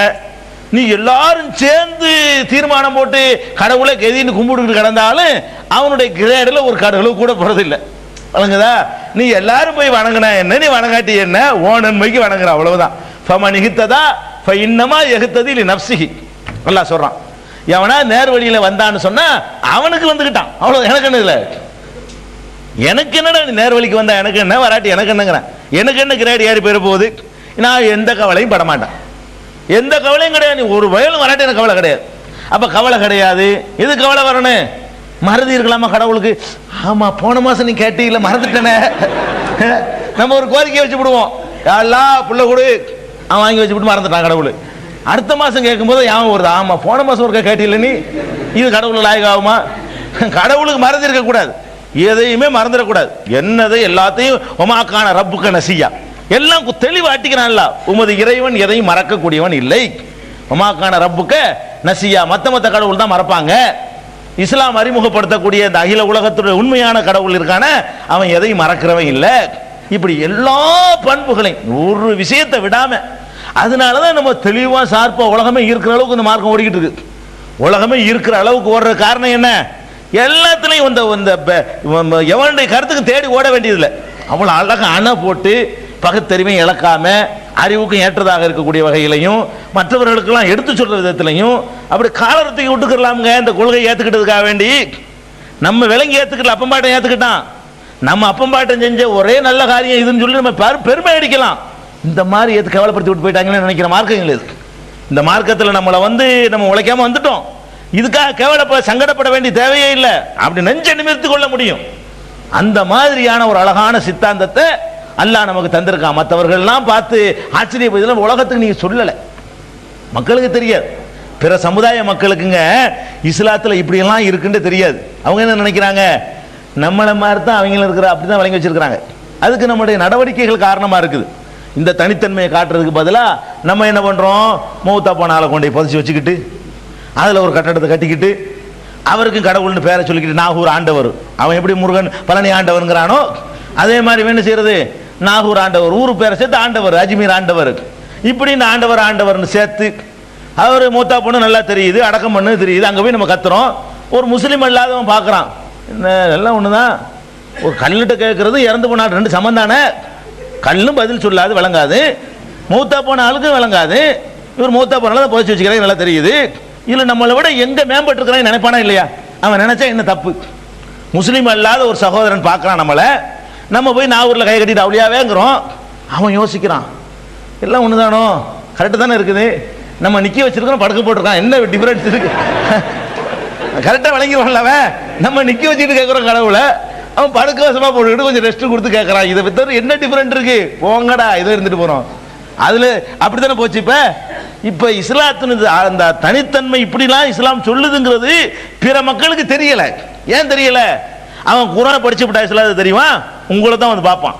நீ எல்லாரும் சேர்ந்து தீர்மானம் போட்டு கடவுளை கெதின்னு கும்பிட்டு கிடந்தாலும் அவனுடைய கிரேடில் ஒரு கடுகளவு கூட போகிறதில்லை. வணங்குதா? நீ எல்லாரும் போய் வணங்கினா என்ன, நீ வணங்காட்டி என்ன, ஓ நன்மைக்கு வணங்குற அவ்வளவுதான். ஃபமன் இஹ்ததா ஃபஇன்னமா யஹ்ததி லிநஃப்ஸிஹி. அல்லாஹ் சொல்றான், எவனா நேர் வழியில வந்தான்னு சொன்னா அவனுக்கு வந்துக்கிட்டான், அவ்வளவு. எனக்கு என்ன இல்லை, எனக்கு என்னடா நீ நேர் வழிக்கு வந்தா எனக்கு என்ன, வராட்டி எனக்கு என்னங்கிறேன். எனக்கு என்ன கிரேட் ஏறி போயிட போகுது, நான் எந்த கவலையும் பட மாட்டேன், எந்த கவலையும் கிடையாது. நீ ஒரு வயலும் வராட்டி எனக்கு கவலை கிடையாது. அப்ப கவலை கிடையாது. எது கவலை வரணும்? மறதி இருக்கலாமா கடவுளுக்கு? ஆமா போன மாசம் நீ கேட்டீங்கள மறந்துட்டேனே. நம்ம ஒரு கோரிக்கை வச்சு விடுவோம், எல்லாம் புள்ள கொடு, அவன் வாங்கி வச்சு விட்டு மறந்துட்டான் கடவுள். அடுத்த மாசம் கேட்கும்போது ஞாபகம் வருது, ஆமா போன மாசம் ஒரு கேட்டீங்கள நீ, இது கடவுள் லாயகம் ஆகுமா? கடவுளுக்கு மறந்து இருக்க கூடாது, எதையுமே மறந்துடக்கூடாது. என்னதை எல்லாத்தையும் ஒமாக்கான ரப்புக்க நசியா எல்லாம் தெளிவா அட்டிக்கிறான்ல. உமது இறைவன் எதையும் மறக்கக்கூடியவன் இல்லை. ஒமாக்கான ரப்புக்க நசியா, மத்த கடவுள் தான் மறப்பாங்க. இஸ்லாம் அறிமுகப்படுத்தக்கூடிய இந்த அகில உலகத்துடைய உண்மையான கடவுள் இருக்கான, அவன் எதையும் மறக்கிறவன் இல்லை. இப்படி எல்லா பண்புகளையும் ஒரு விஷயத்தை விடாம, அதனாலதான் நம்ம தெளிவா சார்பா உலகமே இருக்கிற அளவுக்கு இந்த மார்க்கம் ஓடிக்கிட்டு இருக்கு. உலகமே இருக்கிற அளவுக்கு ஓடுற காரணம் என்ன? எல்லாத்துலயும் எவனுடைய கருத்துக்கு தேடி ஓட வேண்டியதில்லை. அவ்வளவு அழகா அணை போட்டு பகுத்தறிவை இழக்காம அறிவுக்கும் ஏற்றதாக இருக்கக்கூடிய வகையிலையும் மற்றவர்களுக்கெல்லாம் எடுத்து சொல்ற விதத்திலையும் அப்படி காலரத்தை விட்டுக்கலாமுங்க. இந்த கொள்கையை ஏத்துக்கிட்டதுக்காக வேண்டி நம்ம விலங்கி ஏத்துக்கல, அப்பம்பாட்டம் ஏத்துக்கிட்டான். நம்ம அப்பம்பாட்டம் செஞ்ச ஒரே நல்ல காரியம் இதுன்னு சொல்லி நம்ம பெருமை அடிக்கலாம். இந்த மாதிரி ஏத்து கவலைப்படுத்தி விட்டு போயிட்டாங்கன்னு நினைக்கிற மார்க்கங்கள் இது. இந்த மார்க்கத்தில் நம்மளை நம்ம உழைக்காம வந்துட்டோம், இதுக்காக சங்கடப்பட வேண்டிய தேவையே இல்லை, அப்படி நெஞ்ச நிமிர்த்து கொள்ள முடியும். அந்த மாதிரியான ஒரு அழகான சித்தாந்தத்தை அல்லாஹ் நமக்கு தந்திருக்கான். மற்றவர்கள்லாம் பார்த்து ஆச்சரியப்படுதல் உலகத்துக்கு நீங்க சொல்லலை, மக்களுக்கு தெரியாது. பிற சமுதாய மக்களுக்குங்க இஸ்லாத்தில் இப்படியெல்லாம் இருக்குன்னு தெரியாது. அவங்க என்ன நினைக்கிறாங்க, நம்மளை மாதிரி தான் அவங்களும் இருக்கிற, அப்படிதான் வழங்கி வச்சிருக்கிறாங்க. அதுக்கு நம்முடைய நடவடிக்கைகள் காரணமா இருக்குது. இந்த தனித்தன்மையை காட்டுறதுக்கு பதிலாக நம்ம என்ன பண்றோம், மௌத்தா போன ஆளை கொண்டு புதைச்சி வச்சுக்கிட்டு அதில் ஒரு கட்டடத்தை கட்டிக்கிட்டு அவருக்கு கடவுள்னு பேரை சொல்லிக்கிட்டு நாகூர் ஆண்டவர், அவன் எப்படி முருகன் பழனி ஆண்டவருங்கிறானோ அதே மாதிரி என்ன செய்யறது, நாகூர் ஆண்டவர், ஊரு பேரை சேர்த்து ஆண்டவர், அஜ்மீர் ஆண்டவர், இப்படி இந்த ஆண்டவர்னு சேர்த்து அவர் மூத்தா பொண்ணு நல்லா தெரியுது, அடக்கம் பண்ணு தெரியுது, அங்கே போய் நம்ம கத்துறோம். ஒரு முஸ்லீம் இல்லாதவன் பார்க்குறான், என்ன எல்லாம் ஒன்று தான், ஒரு கல்லுகிட்ட கேட்கறது இறந்து போனால் ரெண்டு சமந்தானே, கல்லும் பதில் சொல்லாது விளங்காது, மூத்தா போன ஆளுக்கும் விளங்காது, இவர் மூத்தா போனால தான் புதைச்சி வச்சுக்கிறாங்க நல்லா தெரியுது. இல்லை நம்மளை விட எங்கே மேம்பட்டு இருக்கிறான்னு நினைப்பானா இல்லையா? அவன் நினைச்சா என்ன தப்பு? முஸ்லீம் அல்லாத ஒரு சகோதரன் பார்க்குறான் நம்மளை, நம்ம போய் நாகூரில் கை கட்டிட்டு அவளியாவேங்கிறோம். அவன் யோசிக்கிறான், எல்லாம் ஒன்று தானோ, கரெக்டு தானே இருக்குது, நம்ம நிற்க வச்சிருக்கோம் படுக்க போட்டிருக்கான், என்ன டிஃபரன்ஸ் இருக்கு? கரெக்டாக வழங்கிடுவான்ல அவன். நம்ம நிற்க வச்சுட்டு கேட்குறோம் கடவுளை, அவன் படுக்க வசமாக போட்டுக்கிட்டு கொஞ்சம் ரெஸ்ட் கொடுத்து கேட்குறான். இதை பற்றி என்ன டிஃபரெண்ட் இருக்கு, போங்கடா இதை இருந்துட்டு போகிறோம். அதில் அப்படி தானே போச்சு. இப்போ இஸ்லாத்தின் அந்த தனித்தன்மை இப்படிலாம் இஸ்லாம் சொல்லுதுங்கிறது பிற மக்களுக்கு தெரியலை. ஏன் தெரியலை? அவன் குரானை படிச்சு விட்டா இஸ்லாத்தை தெரியுமா, உங்களை தான் வந்து பார்ப்பான்.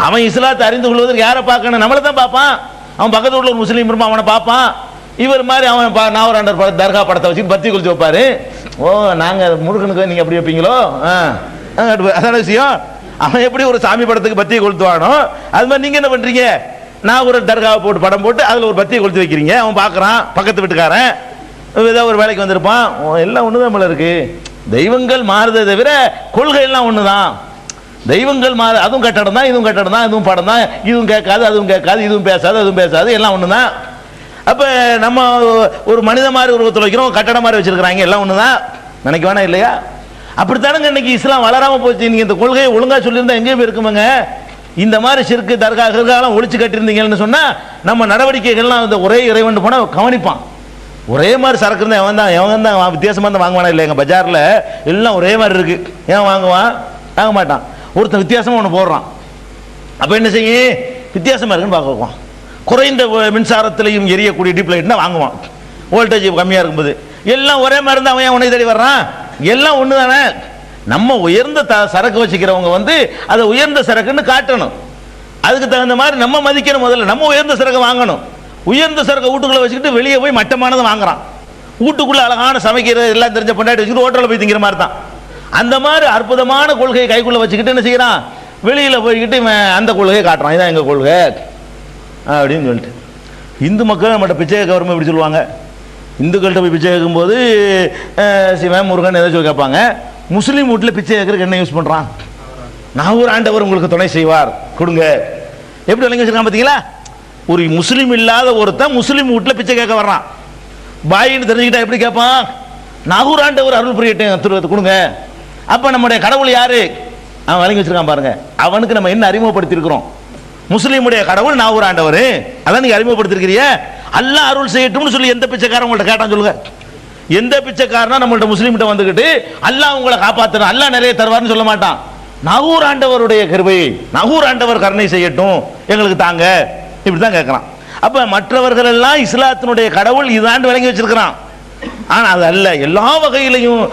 அவன் இஸ்லாத்தை அறிந்து கொள்வதற்கு யாரை பார்க்கணும், நம்மளை தான் பார்ப்பான். அவன் பக்கத்து உள்ள ஒரு முஸ்லீம் இருப்பான், அவனை பார்ப்பான். இவர் மாதிரி அவன் நாவராண்டர் தர்கா படத்தை வச்சு பத்தி குளிச்சு வைப்பாரு. ஓ நாங்கள் முருகனுக்கு நீங்கள் எப்படி வைப்பீங்களோ, அதான விஷயம். அவன் எப்படி ஒரு சாமி படத்துக்கு பத்தியை கொளுத்துவானோ அது மாதிரி நீங்கள் என்ன பண்ணுறீங்க, நான் ஒரு தர்காவை போட்டு படம் போட்டு அதில் ஒரு பத்தியை கொளுத்து வைக்கிறீங்க. அவன் பார்க்குறான், பக்கத்து வீட்டுக்காரன் ஏதோ ஒரு வேலைக்கு வந்திருப்பான், எல்லாம் ஒன்று தான் போல இருக்கு. தெய்வங்கள் மாறுதே தவிர கொள்கை எல்லாம் ஒன்று தான். தெய்வங்கள் மாறு, அதுவும் கட்டடம் தான், இதுவும் கட்டடம் தான், இதுவும் படம் தான், இதுவும் கேட்காது அதுவும் கேட்காது, இதுவும் பேசாது அதுவும் பேசாது, எல்லாம் ஒன்று தான். அப்போ நம்ம ஒரு மனித மாதிரி உருவத்தில் வைக்கிறோம், கட்டடம் மாதிரி வச்சிருக்கிறாங்க, எல்லாம் ஒன்று தான் நினைக்க வேணா இல்லையா? அப்படித்தானுங்க இன்னைக்கு இஸ்லாம் வளராமல் போச்சு. நீங்கள் இந்த கொள்கையை ஒழுங்காக சொல்லியிருந்தா எங்கேயும் இருக்குமாங்க. இந்த மாதிரி சிறுக்கு தர்காலாம் ஒழிச்சு கட்டியிருந்தீங்கன்னு சொன்னால் நம்ம நடவடிக்கைகள்லாம் அந்த ஒரே இறைவன் போனால் கவனிப்பான். ஒரே மாதிரி சரக்கு இருந்தால் எவன் தான் வித்தியாசமாக இருந்தால் வாங்குவானா இல்லை? எங்கள் பஜாரில் எல்லாம் ஒரே மாதிரி இருக்கு, ஏன் வாங்குவான்? வாங்க மாட்டான். ஒருத்தன் வித்தியாசமாக ஒன்று போடுறான், அப்போ என்ன செய்யும்? வித்தியாசமாக இருக்குன்னு பார்க்குவான். குறைந்த மின்சாரத்திலையும் எரியக்கூடிய டீப் லைட்னா வாங்குவான், வோல்டேஜ் கம்மியாக இருக்கும்போது. எல்லாம் ஒரே மாதிரி இருந்தால் அவன் ஏன் உன்னை தேடி வர்றான்? எல்லாம் ஒன்று தானே. நம்ம உயர்ந்த சரக்கு வச்சுக்கிறவங்க வந்து அதை உயர்ந்த சரக்குன்னு காட்டணும். அதுக்கு தகுந்த மாதிரி நம்ம மதிக்கணும். முதல்ல நம்ம உயர்ந்த சரக்கு வாங்கணும். உயர்ந்த சரக்கு வீட்டுக்குள்ளே வச்சுக்கிட்டு வெளியே போய் மட்டமானதை வாங்குறான். வீட்டுக்குள்ளே அழகான சமைக்கிறது எல்லாம் தெரிஞ்ச பொண்டாட்டி வச்சுக்கிட்டு ஹோட்டலில் போய் திங்கிற மாதிரி தான். அந்த மாதிரி அற்புதமான கொள்கையை கைக்குள்ளே வச்சுக்கிட்டு என்ன செய்யறான்? வெளியில் போய்கிட்டு அந்த கொள்கையை காட்டுறான், இதான் எங்கள் கொள்கை அப்படின்னு சொல்லிட்டு. இந்து மக்கள் நம்மகிட்ட பிச்சை கேட்க இப்படி சொல்லுவாங்க. இந்துக்கள்கிட்ட போய் பிச்சை கேட்கும்போது சிவன் முருகன் ஏதாச்சும் கேட்பாங்க. முஸ்லீம் வீட்டில் பிச்சை கேட்கறதுக்கு என்ன யூஸ் பண்ணுறான்? நாகூர் ஆண்டவர் உங்களுக்கு துணை செய்வார், கொடுங்க. எப்படி விளங்கி வச்சிருக்கான் பார்த்தீங்களா? ஒரு முஸ்லீம் இல்லாத ஒருத்தன் முஸ்லீம் வீட்டில் பிச்சை கேட்க வர்றான். பாயின்னு தெரிஞ்சுக்கிட்டா எப்படி கேட்பான்? நாகூர் ஆண்டவர் அருள் புரியட்டும், கொடுங்க. அப்போ நம்முடைய கடவுள் யாரு? அவன் விளங்கி வச்சிருக்கான் பாருங்க. அவனுக்கு நம்ம என்ன அறிமுகப்படுத்தியிருக்கிறோம்? முஸ்லீமுடைய கடவுள் நாகூர் ஆண்டவர். அதான் நீங்க அறிமுகப்படுத்திருக்கிறீங்க. அல்லாஹ் அருள் செய்யட்டும்னு சொல்லி எந்த பிச்சைக்காரன் உங்கள்ட்ட கேட்டான்னு சொல்லுங்க. எந்த பிச்சைக்காரனா நம்மள்ட்ட முஸ்லீம்கிட்ட வந்துக்கிட்டு அல்லாஹ் உங்களை காப்பாற்றணும், அல்லாஹ் நிறைய தருவார்னு சொல்ல மாட்டான். நாகூர் ஆண்டவருடைய கிருபை, நாகூர் ஆண்டவர் கருணை செய்யட்டும், எங்களுக்கு தாங்க, இப்படிதான் கேட்கறான். அப்ப மற்றவர்கள் எல்லாம் இஸ்லாத்தினுடைய கடவுள் இதாண்டு விளங்கி வச்சிருக்கிறான். ஆனா அது அல்ல. எல்லா வகையிலையும்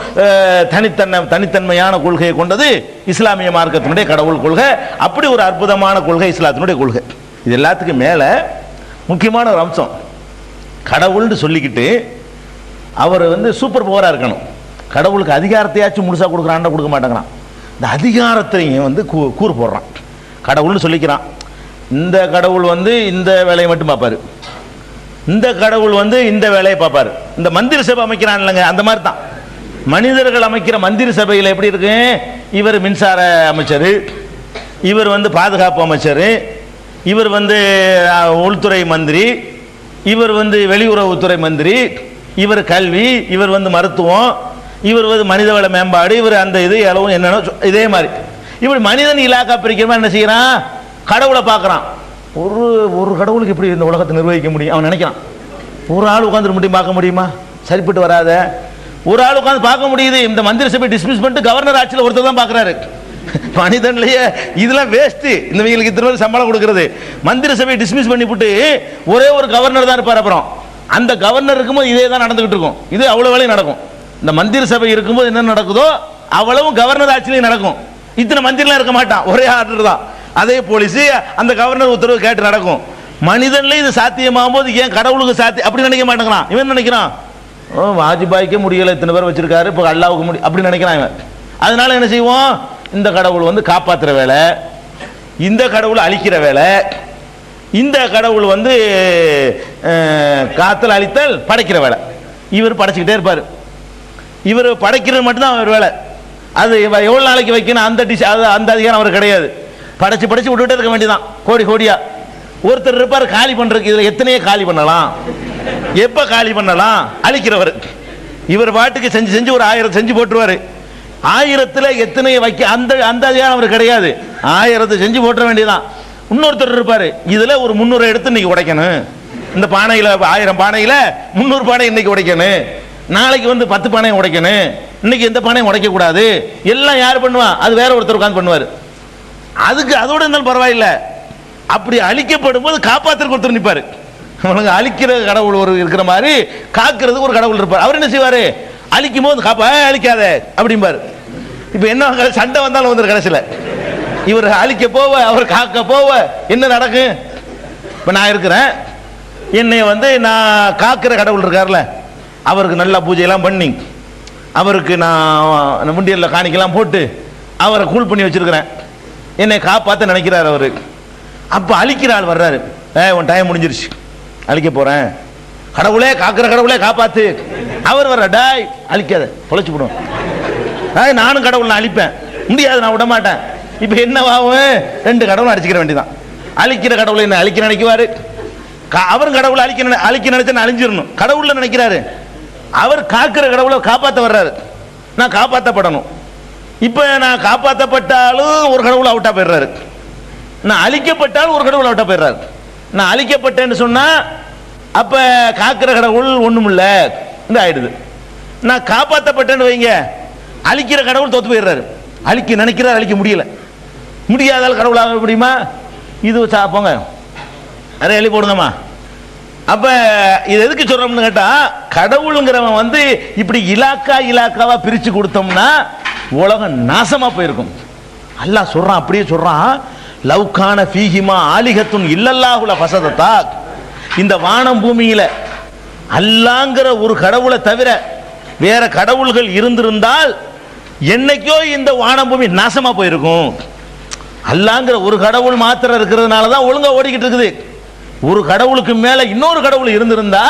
தனித்தன்மையான கொள்கையை கொண்டது இஸ்லாமிய மார்க்கத்தினுடைய கடவுள் கொள்கை. அப்படி ஒரு அற்புதமான கொள்கை இஸ்லாத்தினுடைய கொள்கை. இது எல்லாத்துக்கும் மேல முக்கியமான ஒரு அம்சம், கடவுள்னு சொல்லிக்கிட்டு அவர் வந்து சூப்பர் பவரா இருக்கணும். கடவுளுக்கு அதிகாரத்தையாச்சும் முழுசா கொடுக்குறான், கொடுக்க மாட்டேங்கிறான். இந்த அதிகாரத்தையும் வந்து கூறு போடுறான். கடவுள்னு சொல்லிக்கிறான். இந்த கடவுள் வந்து இந்த வேலையை மட்டும் பார்ப்பாரு, இந்த கடவுள் வந்து இந்த வேலையை பார்ப்பாரு. இந்த மந்திர சபை அமைக்கிறான் இல்லைங்க, அந்த மாதிரி தான் மனிதர்கள் அமைக்கிற மந்திர சபையில் எப்படி இருக்கு? இவர் மின்சார அமைச்சர், இவர் வந்து பாதுகாப்பு அமைச்சர், இவர் வந்து உள்துறை மந்திரி, இவர் வந்து வெளியுறவுத்துறை மந்திரி, இவர் கல்வி, இவர் வந்து மருத்துவம், இவர் வந்து மனிதவள மேம்பாடு, இவர் அந்த இது எளவும் என்னென்ன இதே மாதிரி. இப்படி மனிதன் இலாக்கா பிரிக்கிற மாதிரி என்ன செய்யறான்? கடவுளை பார்க்குறான். ஒரு கடவுளுக்கு எப்படி இந்த உலகத்தை நிர்வகிக்க முடியும்? அவன் நினைக்கிறான். ஒரு ஆள் உட்காந்துட்டு முடியும் பார்க்க முடியுமா? சரிப்பட்டு வராத. ஒரு ஆள் உட்காந்து பார்க்க முடியுது. இந்த மந்திர சபை டிஸ்மிஸ் பண்ணிட்டு கவர்னர் ஆட்சியில் ஒருத்தர் தான் பார்க்குறாரு. மனிதன்லயே இதெல்லாம் வேஸ்ட். இந்த வீங்களுக்கு இத்தனை சம்பளம் கொடுக்கறது. மந்திர சபையை டிஸ்மிஸ் பண்ணிவிட்டு ஒரே ஒரு கவர்னர் தான் இருப்பார். அப்புறம் அந்த கவர்னர் இருக்கும்போது இதே தான் நடந்துகிட்டு இருக்கும். இது அவ்வளவு வேலையும் நடக்கும். இந்த மந்திர சபை இருக்கும்போது என்ன நடக்குதோ அவ்வளவும் கவர்னர் ஆட்சியிலையும் நடக்கும். இத்தனை மந்திரிலாம் இருக்க மாட்டான், ஒரே ஆர்டர் தான். அதே போலீஸ் அந்த கவர்னர் உத்தரவு கேட்டு நடக்கும். மனிதன்ல இது சாத்தியமாகும் போது ஏன் கடவுளுக்கு சாத்தியம் அப்படி நினைக்க மாட்டேங்கிறான். இவன் நினைக்கிறான், வாஜ்பாய்க்கே முடியல, இத்தனை பேர் வச்சிருக்காரு, இப்போ அல்லாவுக்கு முடியும் அப்படி நினைக்கிறான் இவன். அதனால என்ன செய்வோம்? இந்த கடவுள் வந்து காப்பாற்றுற வேலை, இந்த கடவுள் அழிக்கிற வேலை, இந்த கடவுள் வந்து காத்தல் அழித்தல் படைக்கிற வேலை. இவர் படைச்சிக்கிட்டே இருப்பார். இவர் படைக்கிறது மட்டும்தான் அவர் வேலை. அது எவ்வளோ நாளைக்கு வைக்கணும் அந்த அதிகாரம் அவர் கிடையாது. படைச்சு படைச்சு விட்டுட்டே இருக்க வேண்டியதான், கோடி கோடியா. ஒருத்தர் இருப்பார் காலி பண்றதுக்கு. இதுல எத்தனையோ காலி பண்ணலாம், எப்ப காலி பண்ணலாம்? அழிக்கிறவர். இவர் பாட்டுக்கு செஞ்சு செஞ்சு ஒரு 1000 செஞ்சு போட்டுருவாரு. 1000ல் எத்தனையை வைக்க அந்த அதிகாரம் அவர் கிடையாது. 1000 செஞ்சு போட்டுற வேண்டியதான். இன்னொருத்தர் இருப்பாரு, இதுல ஒரு 300 எடுத்து இன்னைக்கு உடைக்கணும். இந்த பானையில 1000 பானையில 300 பானை இன்னைக்கு உடைக்கணும், நாளைக்கு வந்து 10 பானையை உடைக்கணும், இன்னைக்கு எந்த பானையும் உடைக்க கூடாது. எல்லாம் யார் பண்ணுவா? அது வேற ஒருத்தர் உட்கார்ந்து பண்ணுவார். அதுக்கு அதோட இருந்தாலும் பரவாயில்லை. அப்படி அழிக்கப்படும் போது காப்பாற்றுறதுக்கு ஒருத்தர் நிற்பாரு. அவனுக்கு அழிக்கிற கடவுள் ஒரு இருக்கிற மாதிரி காக்கிறதுக்கு ஒரு கடவுள் இருப்பார். அவர் என்ன செய்வாரு? அழிக்கும் போது அழிக்காத அப்படிம்பாரு. இப்ப என்ன சண்டை வந்தாலும் வந்து கடைசியில் இவர் அழிக்க போவ அவர் காக்க போவ என்ன நடக்கும்? இப்ப நான் இருக்கிறேன், என்னை வந்து நான் காக்கிற கடவுள் இருக்கார்ல, அவருக்கு நல்லா பூஜையெல்லாம் பண்ணி அவருக்கு நான் முண்டியல்ல காணிக்கெல்லாம் போட்டு அவரை கூல் பண்ணி வச்சிருக்கிறேன். என்னை காப்பாற்ற நினைக்கிறார் அவரு. அப்ப அழிக்கிற ஆள் வர்றாரு, உன் டைம் முடிஞ்சிருச்சு, அழிக்க போறேன், கடவுளே காக்கிற கடவுளே காப்பாத்து. அவர் வர்ற, டாய் அழிக்காத, பொழைச்சு போடும். நானும் கடவுள் நான் அழிப்பேன், முடியாது, நான் விட மாட்டேன். இப்ப என்னவாகும்? 2 கடவுள் அடிச்சுக்கிற வேண்டியதான். அழிக்கிற கடவுளை என்ன அழிக்க நினைக்குவாரு, அவரும் கடவுளை அழிக்க நினைச்சா அழிஞ்சிடணும். கடவுள்ல நினைக்கிறாரு, அவர் காக்கிற கடவுளை காப்பாற்ற வர்றாரு. நான் காப்பாற்றப்படணும். இப்ப நான் காப்பாற்றப்பட்டாலும் ஒரு கடவுள் அவுட்டா போயிடுறாரு, நான் அழிக்கப்பட்டாலும் ஒரு கடவுள் அவுட்டா போயிடுறாரு. நான் அழிக்கப்பட்டேன்னு சொன்னா அப்ப காக்கிற கடவுள் ஒண்ணுமில்ல ஆயிடுது. நான் காப்பாற்றப்பட்டேன்னு வைங்க, அழிக்கிற கடவுள் தோத்து போயிடுறாரு. அழிக்க நினைக்கிறார், அழிக்க முடியல. முடியாதால் கடவுளாக முடியுமா? இது போங்க நிறைய எழுதி போடுங்கம்மா. அப்ப இது எதுக்கு சொல்றோம்னு கேட்டா, கடவுளுங்கிறவன் வந்து இப்படி இலாக்காவா பிரிச்சு கொடுத்தோம்னா உலகம் நாசமா போயிருக்கும். அல்லாஹ் சொல்றான், அப்படியே சொல்றான், லவ்கான ஃபீஹிமா ஆலிஹத்துன் இல்லல்லாஹுல ஃபஸததா. இந்த வானம் பூமியில அல்லாஹ்ங்கிற ஒரு கடவுளை தவிர வேற கடவுள்கள் இருந்திருந்தால் என்னைக்கோ இந்த வானம் பூமி நாசமா போயிருக்கும். அல்லாஹ்ங்கிற ஒரு கடவுள் மாத்திரம் இருக்கிறதுனால தான் ஒழுங்கா ஓடிக்கிட்டு இருக்குது. ஒரு கடவுளுக்கு மேல இன்னொரு கடவுள் இருந்திருந்தா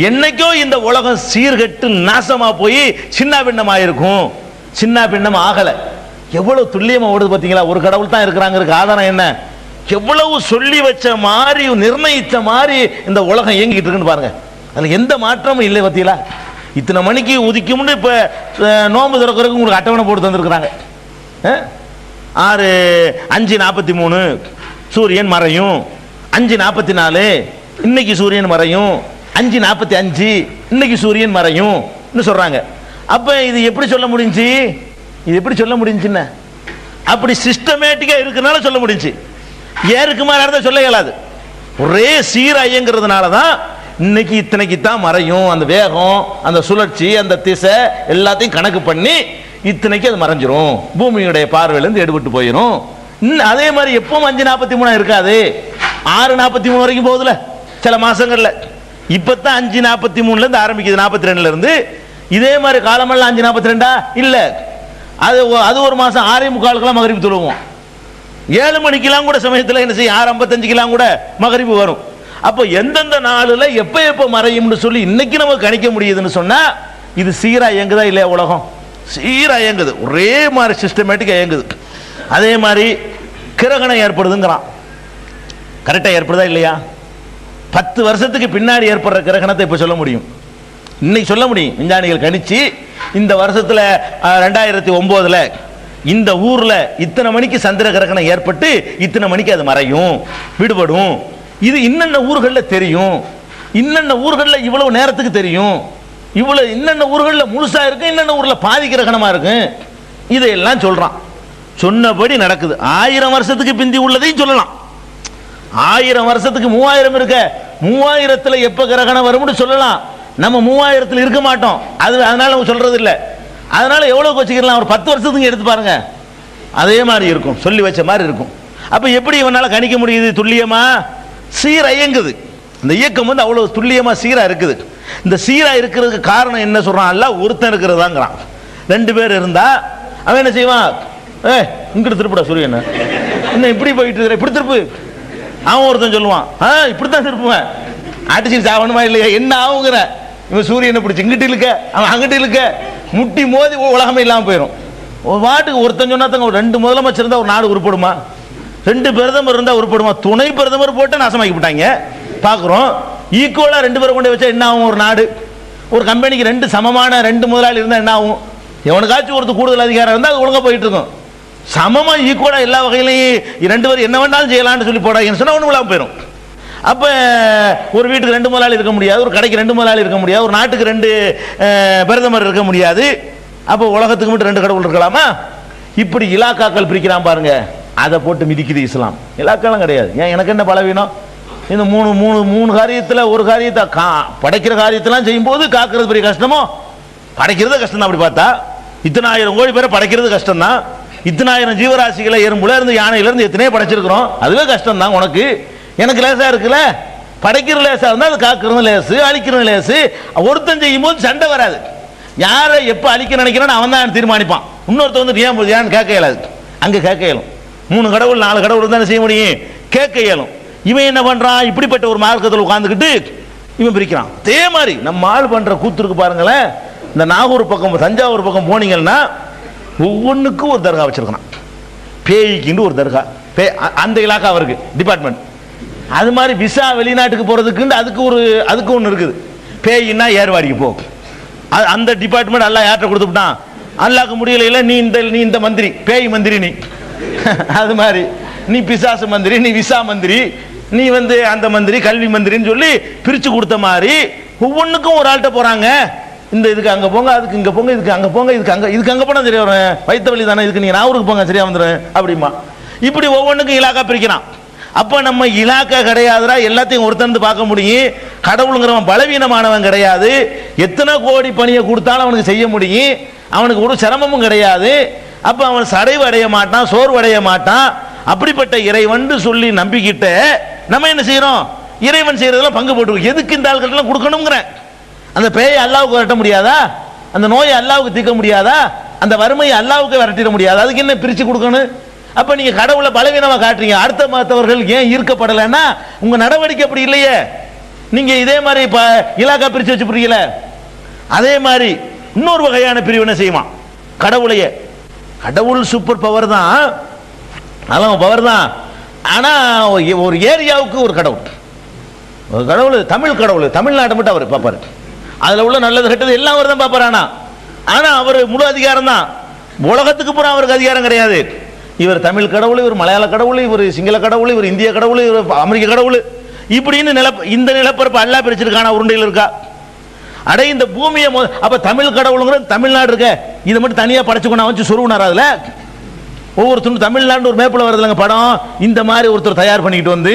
என்னைக்கோ இந்த உலகம் சீர்கெட்டு நாசமா போய் சின்ன பின்னமாயிருக்கும். சின்ன பின்னம் ஆகல. எவ்வளவு துல்லியமா ஓடுது பாத்தீங்களா? ஒரு கடவுள் தான் இருக்கிறாங்க. ஆதாரம் என்ன? எவ்வளவு சொல்லி வச்ச மாதிரி நிர்ணயித்த மாதிரி இந்த உலகம் இயங்கிட்டு இருக்குன்னு பாருங்க. அதுல எந்த மாற்றமும் இல்லை பாத்தீங்களா? இத்தனை மணிக்கு உதிக்கும்னு இப்ப நோம்பு திறக்கிறதுக்கு உங்களுக்கு அட்டவணை போட்டு தந்திருக்கிறாங்க. 5:43 சூரியன் மறையும், 5:44 இன்னைக்கு சூரியன் மறையும், 5:45 இன்னைக்கு சூரியன் மறையும் சொல்றாங்க. அப்ப இது எப்படி சொல்ல முடிஞ்சு? இது எப்படி சொல்ல முடிஞ்சுன்னு அப்படி சிஸ்டமேட்டிக்கா இருக்கனால சொல்ல முடிஞ்சு. ஏருக்கு மாறா சொல்ல இயலாது. ஒரே சீராயங்கிறதுனால தான் இன்னைக்கு இத்தனைக்கு தான் மறையும். அந்த வேகம், அந்த சுழற்சி, அந்த திசை எல்லாத்தையும் கணக்கு பண்ணி இத்தனைக்கு அது மறைஞ்சிரும், பூமியுடைய பார்வையிலிருந்து எடுபட்டு போயிடும். அதே மாதிரி எப்பவும் 5:43 இருக்காது, 6:43 வரைக்கும் போகுதுல சில மாசங்கள்ல. இப்பதான் 5:43 இருந்து ஆரம்பிக்குது, 42 இருந்து. இதே மாதிரி காலமெல்லாம் 5:42 இல்ல. அது ஒரு மாசம் 6:45 மகரிப் தொழுவோம். 7 மணிக்கெல்லாம் கூட சமயத்தில் என்ன செய்யும், 6:55 கூட மகரிப் வரும். அப்போ எந்தெந்த நாளில் எப்ப மறையும்னு சொல்லி இன்னைக்கு நம்ம கணிக்க முடியுதுன்னு சொன்னா இது சீரா இயங்குதா இல்லையா? உலகம் சீரா இயங்குது, ஒரே மாதிரி சிஸ்டமேட்டிக்கா இயங்குது. அதே மாதிரி கிரகணம் ஏற்படுதுங்கிறான். கரெக்டா ஏற்படுதா இல்லையா? 10 வருஷத்துக்கு பின்னாடி ஏற்படுற கிரகணத்தை இப்ப சொல்ல முடியும், இன்னைக்கு சொல்ல முடியும். விஞ்ஞானிகள் கணிச்சு இந்த வருஷத்துல 2009 இந்த ஊர்ல இத்தனை மணிக்கு சந்திர கிரகணம் ஏற்பட்டு இத்தனை மணிக்கு அது மறையும், விடுபடும். இது இன்னென்ன ஊர்களில் தெரியும், இன்னென்ன ஊர்களில் இவ்வளவு நேரத்துக்கு தெரியும், இவ்வளவு இன்னென்ன ஊர்களில் முழுசா இருக்கு, இன்னென்ன ஊர்ல பாதி கிரகணமா இருக்கு. இதையெல்லாம் சொல்றான். சொன்னபடி நடக்குது. 1000 வருஷத்துக்கு பிந்தி உள்ளதையும் சொல்லலாம். 1000 வருஷத்துக்கு 3000 இருக்க, 3000த்துல எப்ப கிரகணம் வரும்னு சொல்லலாம். நம்ம 3000த்துல இருக்க மாட்டோம், அதனால நம்ம சொல்றது இல்லை. அதனால எவ்வளவு வச்சுக்கலாம், ஒரு 10 வருஷத்துக்கு எடுத்து பாருங்க, அதே மாதிரி இருக்கும், சொல்லி வச்ச மாதிரி இருக்கும். அப்ப எப்படி இவனால கணிக்க முடியுது துல்லியமா? சீரா இயங்குது. இந்த இயக்கம் வந்து அவ்வளவு துல்லியமா சீரா இருக்குது. இந்த சீரா இருக்கிறதுக்கு காரணம் என்ன சொல்றான்? அல்ல ஒருத்தன் இருக்கிறதாங்கிறான். 2 பேர் இருந்தா அவன் என்ன செய்வான்? இங்கிட்டு திருப்புடா சூரியன், என்ன இப்படி போயிட்டு இருக்கிற, இப்படி திருப்பு. அவன் ஒருத்தன் சொல்லுவான், இப்படித்தான் திருப்புவேன். அடிச்சு சாவணுமா இல்லையா? என்ன ஆகுங்கிற, இவன் சூரியனை பிடிச்சி இங்கிட்டு இழுக்க, அவன் அங்கிட்டு இழுக்க, முட்டி மோதி உலகமே இல்லாமல் போயிடும். ஒரு வாட்டுக்கு ஒருத்தன் சொன்னாங்க, ஒரு 2 முதலமைச்சர் இருந்தால் ஒரு நாடு உருப்படுமா? 2 பிரதமர் இருந்தால் உருப்படுமா? துணை பிரதமர் போட்டு நாசமாக்கி விட்டாங்க. பார்க்குறோம், ஈக்குவலா 2 பேரை கொண்டு வச்சா என்ன ஆகும்? ஒரு நாடு, ஒரு கம்பெனிக்கு 2 சமமான 2 முதலாளி இருந்தால் என்ன ஆகும்? எவனுக்காச்சும் ஒருத்தர் கூடுதல் அதிகாரம் இருந்தால் அது ஒழுங்காக போயிட்டு இருக்கும். சமமா ஈக்குவலா எல்லா வகையிலையும் 2 பேர் என்ன வேண்டாலும் செய்யலாம்னு சொல்லி போடாங்கன்னு சொன்னா ஒன்றும் இல்லாமல் போயிடும். அப்ப ஒரு வீட்டுக்கு 2 முதலாளி இருக்க முடியாது, ஒரு கடைக்கு 2 முதலாளி இருக்க முடியாது, ஒரு நாட்டுக்கு 2 பிரதமர் இருக்க முடியாது. அப்போ உலகத்துக்கு மட்டும் 2 கடவுள் இருக்கலாமா? இப்படி இலாக்காக்கள் பிரிக்கிறான் பாருங்க, அதை போட்டு மிதிக்குது இஸ்லாம். இலாக்காலாம் கிடையாது. ஏன் எனக்கு என்ன பலவீனம்? இந்த மூணு காரியத்தில் ஒரு காரியத்தை படைக்கிற காரியத்தெல்லாம் செய்யும் போது காக்கிறது பெரிய கஷ்டமோ? படைக்கிறது கஷ்டம் தான். அப்படி பார்த்தா 10,000 கோடி பேரை படைக்கிறது கஷ்டம் தான். 10,000 ஜீவராசிகளை எறும்புல இருந்து யானையில இருந்து எத்தனையோ படைச்சிருக்கிறோம், அதுவே கஷ்டம் தான். உனக்கு எனக்கு லேசா இருக்குல்ல. படைக்கிற லேசா இருந்தா அது காக்கிறது லேசு, அழிக்கிறது லேசு. ஒருத்தன் செய்யும் போது சண்டை வராது. யாரை எப்ப அழிக்க நினைக்கிறான்னு அவன் தான் தீர்மானிப்பான். இன்னொருத்த வந்து ஏன் கேட்க இயலாது. அங்க கேட்க இயலும். 3 கடவுள் 4 கடவுள் தானே செய்ய முடியும், கேட்க இயலும். இவன் என்ன பண்றான்? இப்படிப்பட்ட ஒரு மார்க்கத்தில் உட்கார்ந்துக்கிட்டு இவன் பிரிக்கிறான். அதே மாதிரி நம்ம ஆள் பண்ற கூத்துருக்கு பாருங்களேன். இந்த நாகூர் பக்கம் தஞ்சாவூர் பக்கம் போனீங்கன்னா ஒவ்வொன்றுக்கும் ஒரு தர்கா வச்சிருக்கான். பேய்க்குன்னு ஒரு தர்கா, அந்த இலாக்கா அவருக்கு டிபார்ட்மெண்ட். அது மாதிரி விசா வெளிநாட்டுக்கு போறதுக்கு அதுக்கு ஒன்று இருக்குது. பேயின்னா ஏர்வாடிக்கு போ, அந்த டிபார்ட்மெண்ட் எல்லாம் யார்கிட்ட கொடுத்துட்டான்? அல்லாக்கு முடியல, நீ இந்த மந்திரி, பேய் மந்திரி நீ. அது மாதிரி நீ பிசாசு மந்திரி, நீ விசா மந்திரி, நீ வந்து அந்த மந்திரி கல்வி மந்திரின்னு சொல்லி பிரிச்சு கொடுத்த மாதிரி ஒவ்வொன்றுக்கும் ஒரு ஆள்கிட்ட போறாங்க. இந்த இதுக்கு அங்க போங்க, அதுக்கு இங்க போங்க, இதுக்கு அங்க போங்க, இதுக்கு அங்க போனா சரியா வரும், வயிற்று வலி தானே, இதுக்கு நீங்க நாவூருக்கு போங்க சரியா வந்துடும் அப்படிமா. இப்படி ஒவ்வொன்றுக்கும் இலாக்கா பிரிக்கிறான். அப்ப நம்ம இலாக்கா கிடையாதுடா, எல்லாத்தையும் ஒருத்தந்து பார்க்க முடியும். கடவுளுங்கிறவன் பலவீனமானவன் கிடையாது. எத்தனை கோடி பணியை கொடுத்தாலும் அவனுக்கு செய்ய முடியும். அவனுக்கு ஒரு சிரமமும் கிடையாது. அப்ப அவன் சடைவு அடைய மாட்டான், சோர்வு அடைய மாட்டான். அப்படிப்பட்ட இறைவன் சொல்லி நம்பிக்கிட்ட நம்ம என்ன செய்யறோம்? இறைவன் செய்யறதெல்லாம் பங்கு போட்டு எதுக்கு இந்த ஆள்கிட்ட கொடுக்கணுங்கிற அந்த பேயை அல்லாவுக்கு விரட்ட முடியாதா? அந்த நோயை அல்லாவுக்கு தீர்க்க முடியாதா? அந்த வறுமையை அல்லாவுக்கு விரட்டிட முடியாதா? அதுக்கு என்ன பிரிச்சு கொடுக்கணும்? அப்ப நீங்க கடவுளை பலவீனமா காட்டுறீங்க. அடுத்த மற்றவர்கள் ஏன் ஈர்க்கப்படலைன்னா உங்க நடவடிக்கை அப்படி இல்லையே. நீங்க இதே மாதிரி இலாக்கா பிரிச்சு வச்சு புரியல. அதே மாதிரி இன்னொரு வகையான பிரிவினை செய்வான் கடவுளையே. கடவுள் சூப்பர் பவர் தான், அதெல்லாம் பவர் தான். ஆனா ஒரு ஏரியாவுக்கு ஒரு கடவுள், ஒரு கடவுள் தமிழ் கடவுள், தமிழ்நாட்டை மட்டும் அவர் பார்ப்பாரு. அதுல உள்ள நல்லது கெட்டது எல்லாம் அவர் தான் பார்ப்பாரு. ஆனா அவர் முழு அதிகாரம் தான். உலகத்துக்கு பூரா அவருக்கு அதிகாரம் கிடையாது. இவர் தமிழ் கடவுள், இவர் மலையாள கடவுள், இவர் சிங்கள கடவுள், இவர் இந்திய கடவுள், இவர் அமெரிக்க கடவுள், இப்படின்னு இந்த நிலப்பரப்பு அல்லா பிரிச்சிருக்கான உருண்டையில் இருக்கா. அடே இந்த பூமியை அப்ப தமிழ் கடவுளுங்கிற தமிழ்நாடு இருக்க இதை மட்டும் தனியா படைச்சுக்கணும் வச்சு சொருவினார். அதுல ஒவ்வொரு துண்டு தமிழ்நாடு ஒரு மேப்பில் வருதுலங்க படம். இந்த மாதிரி ஒருத்தர் தயார் பண்ணிக்கிட்டு வந்து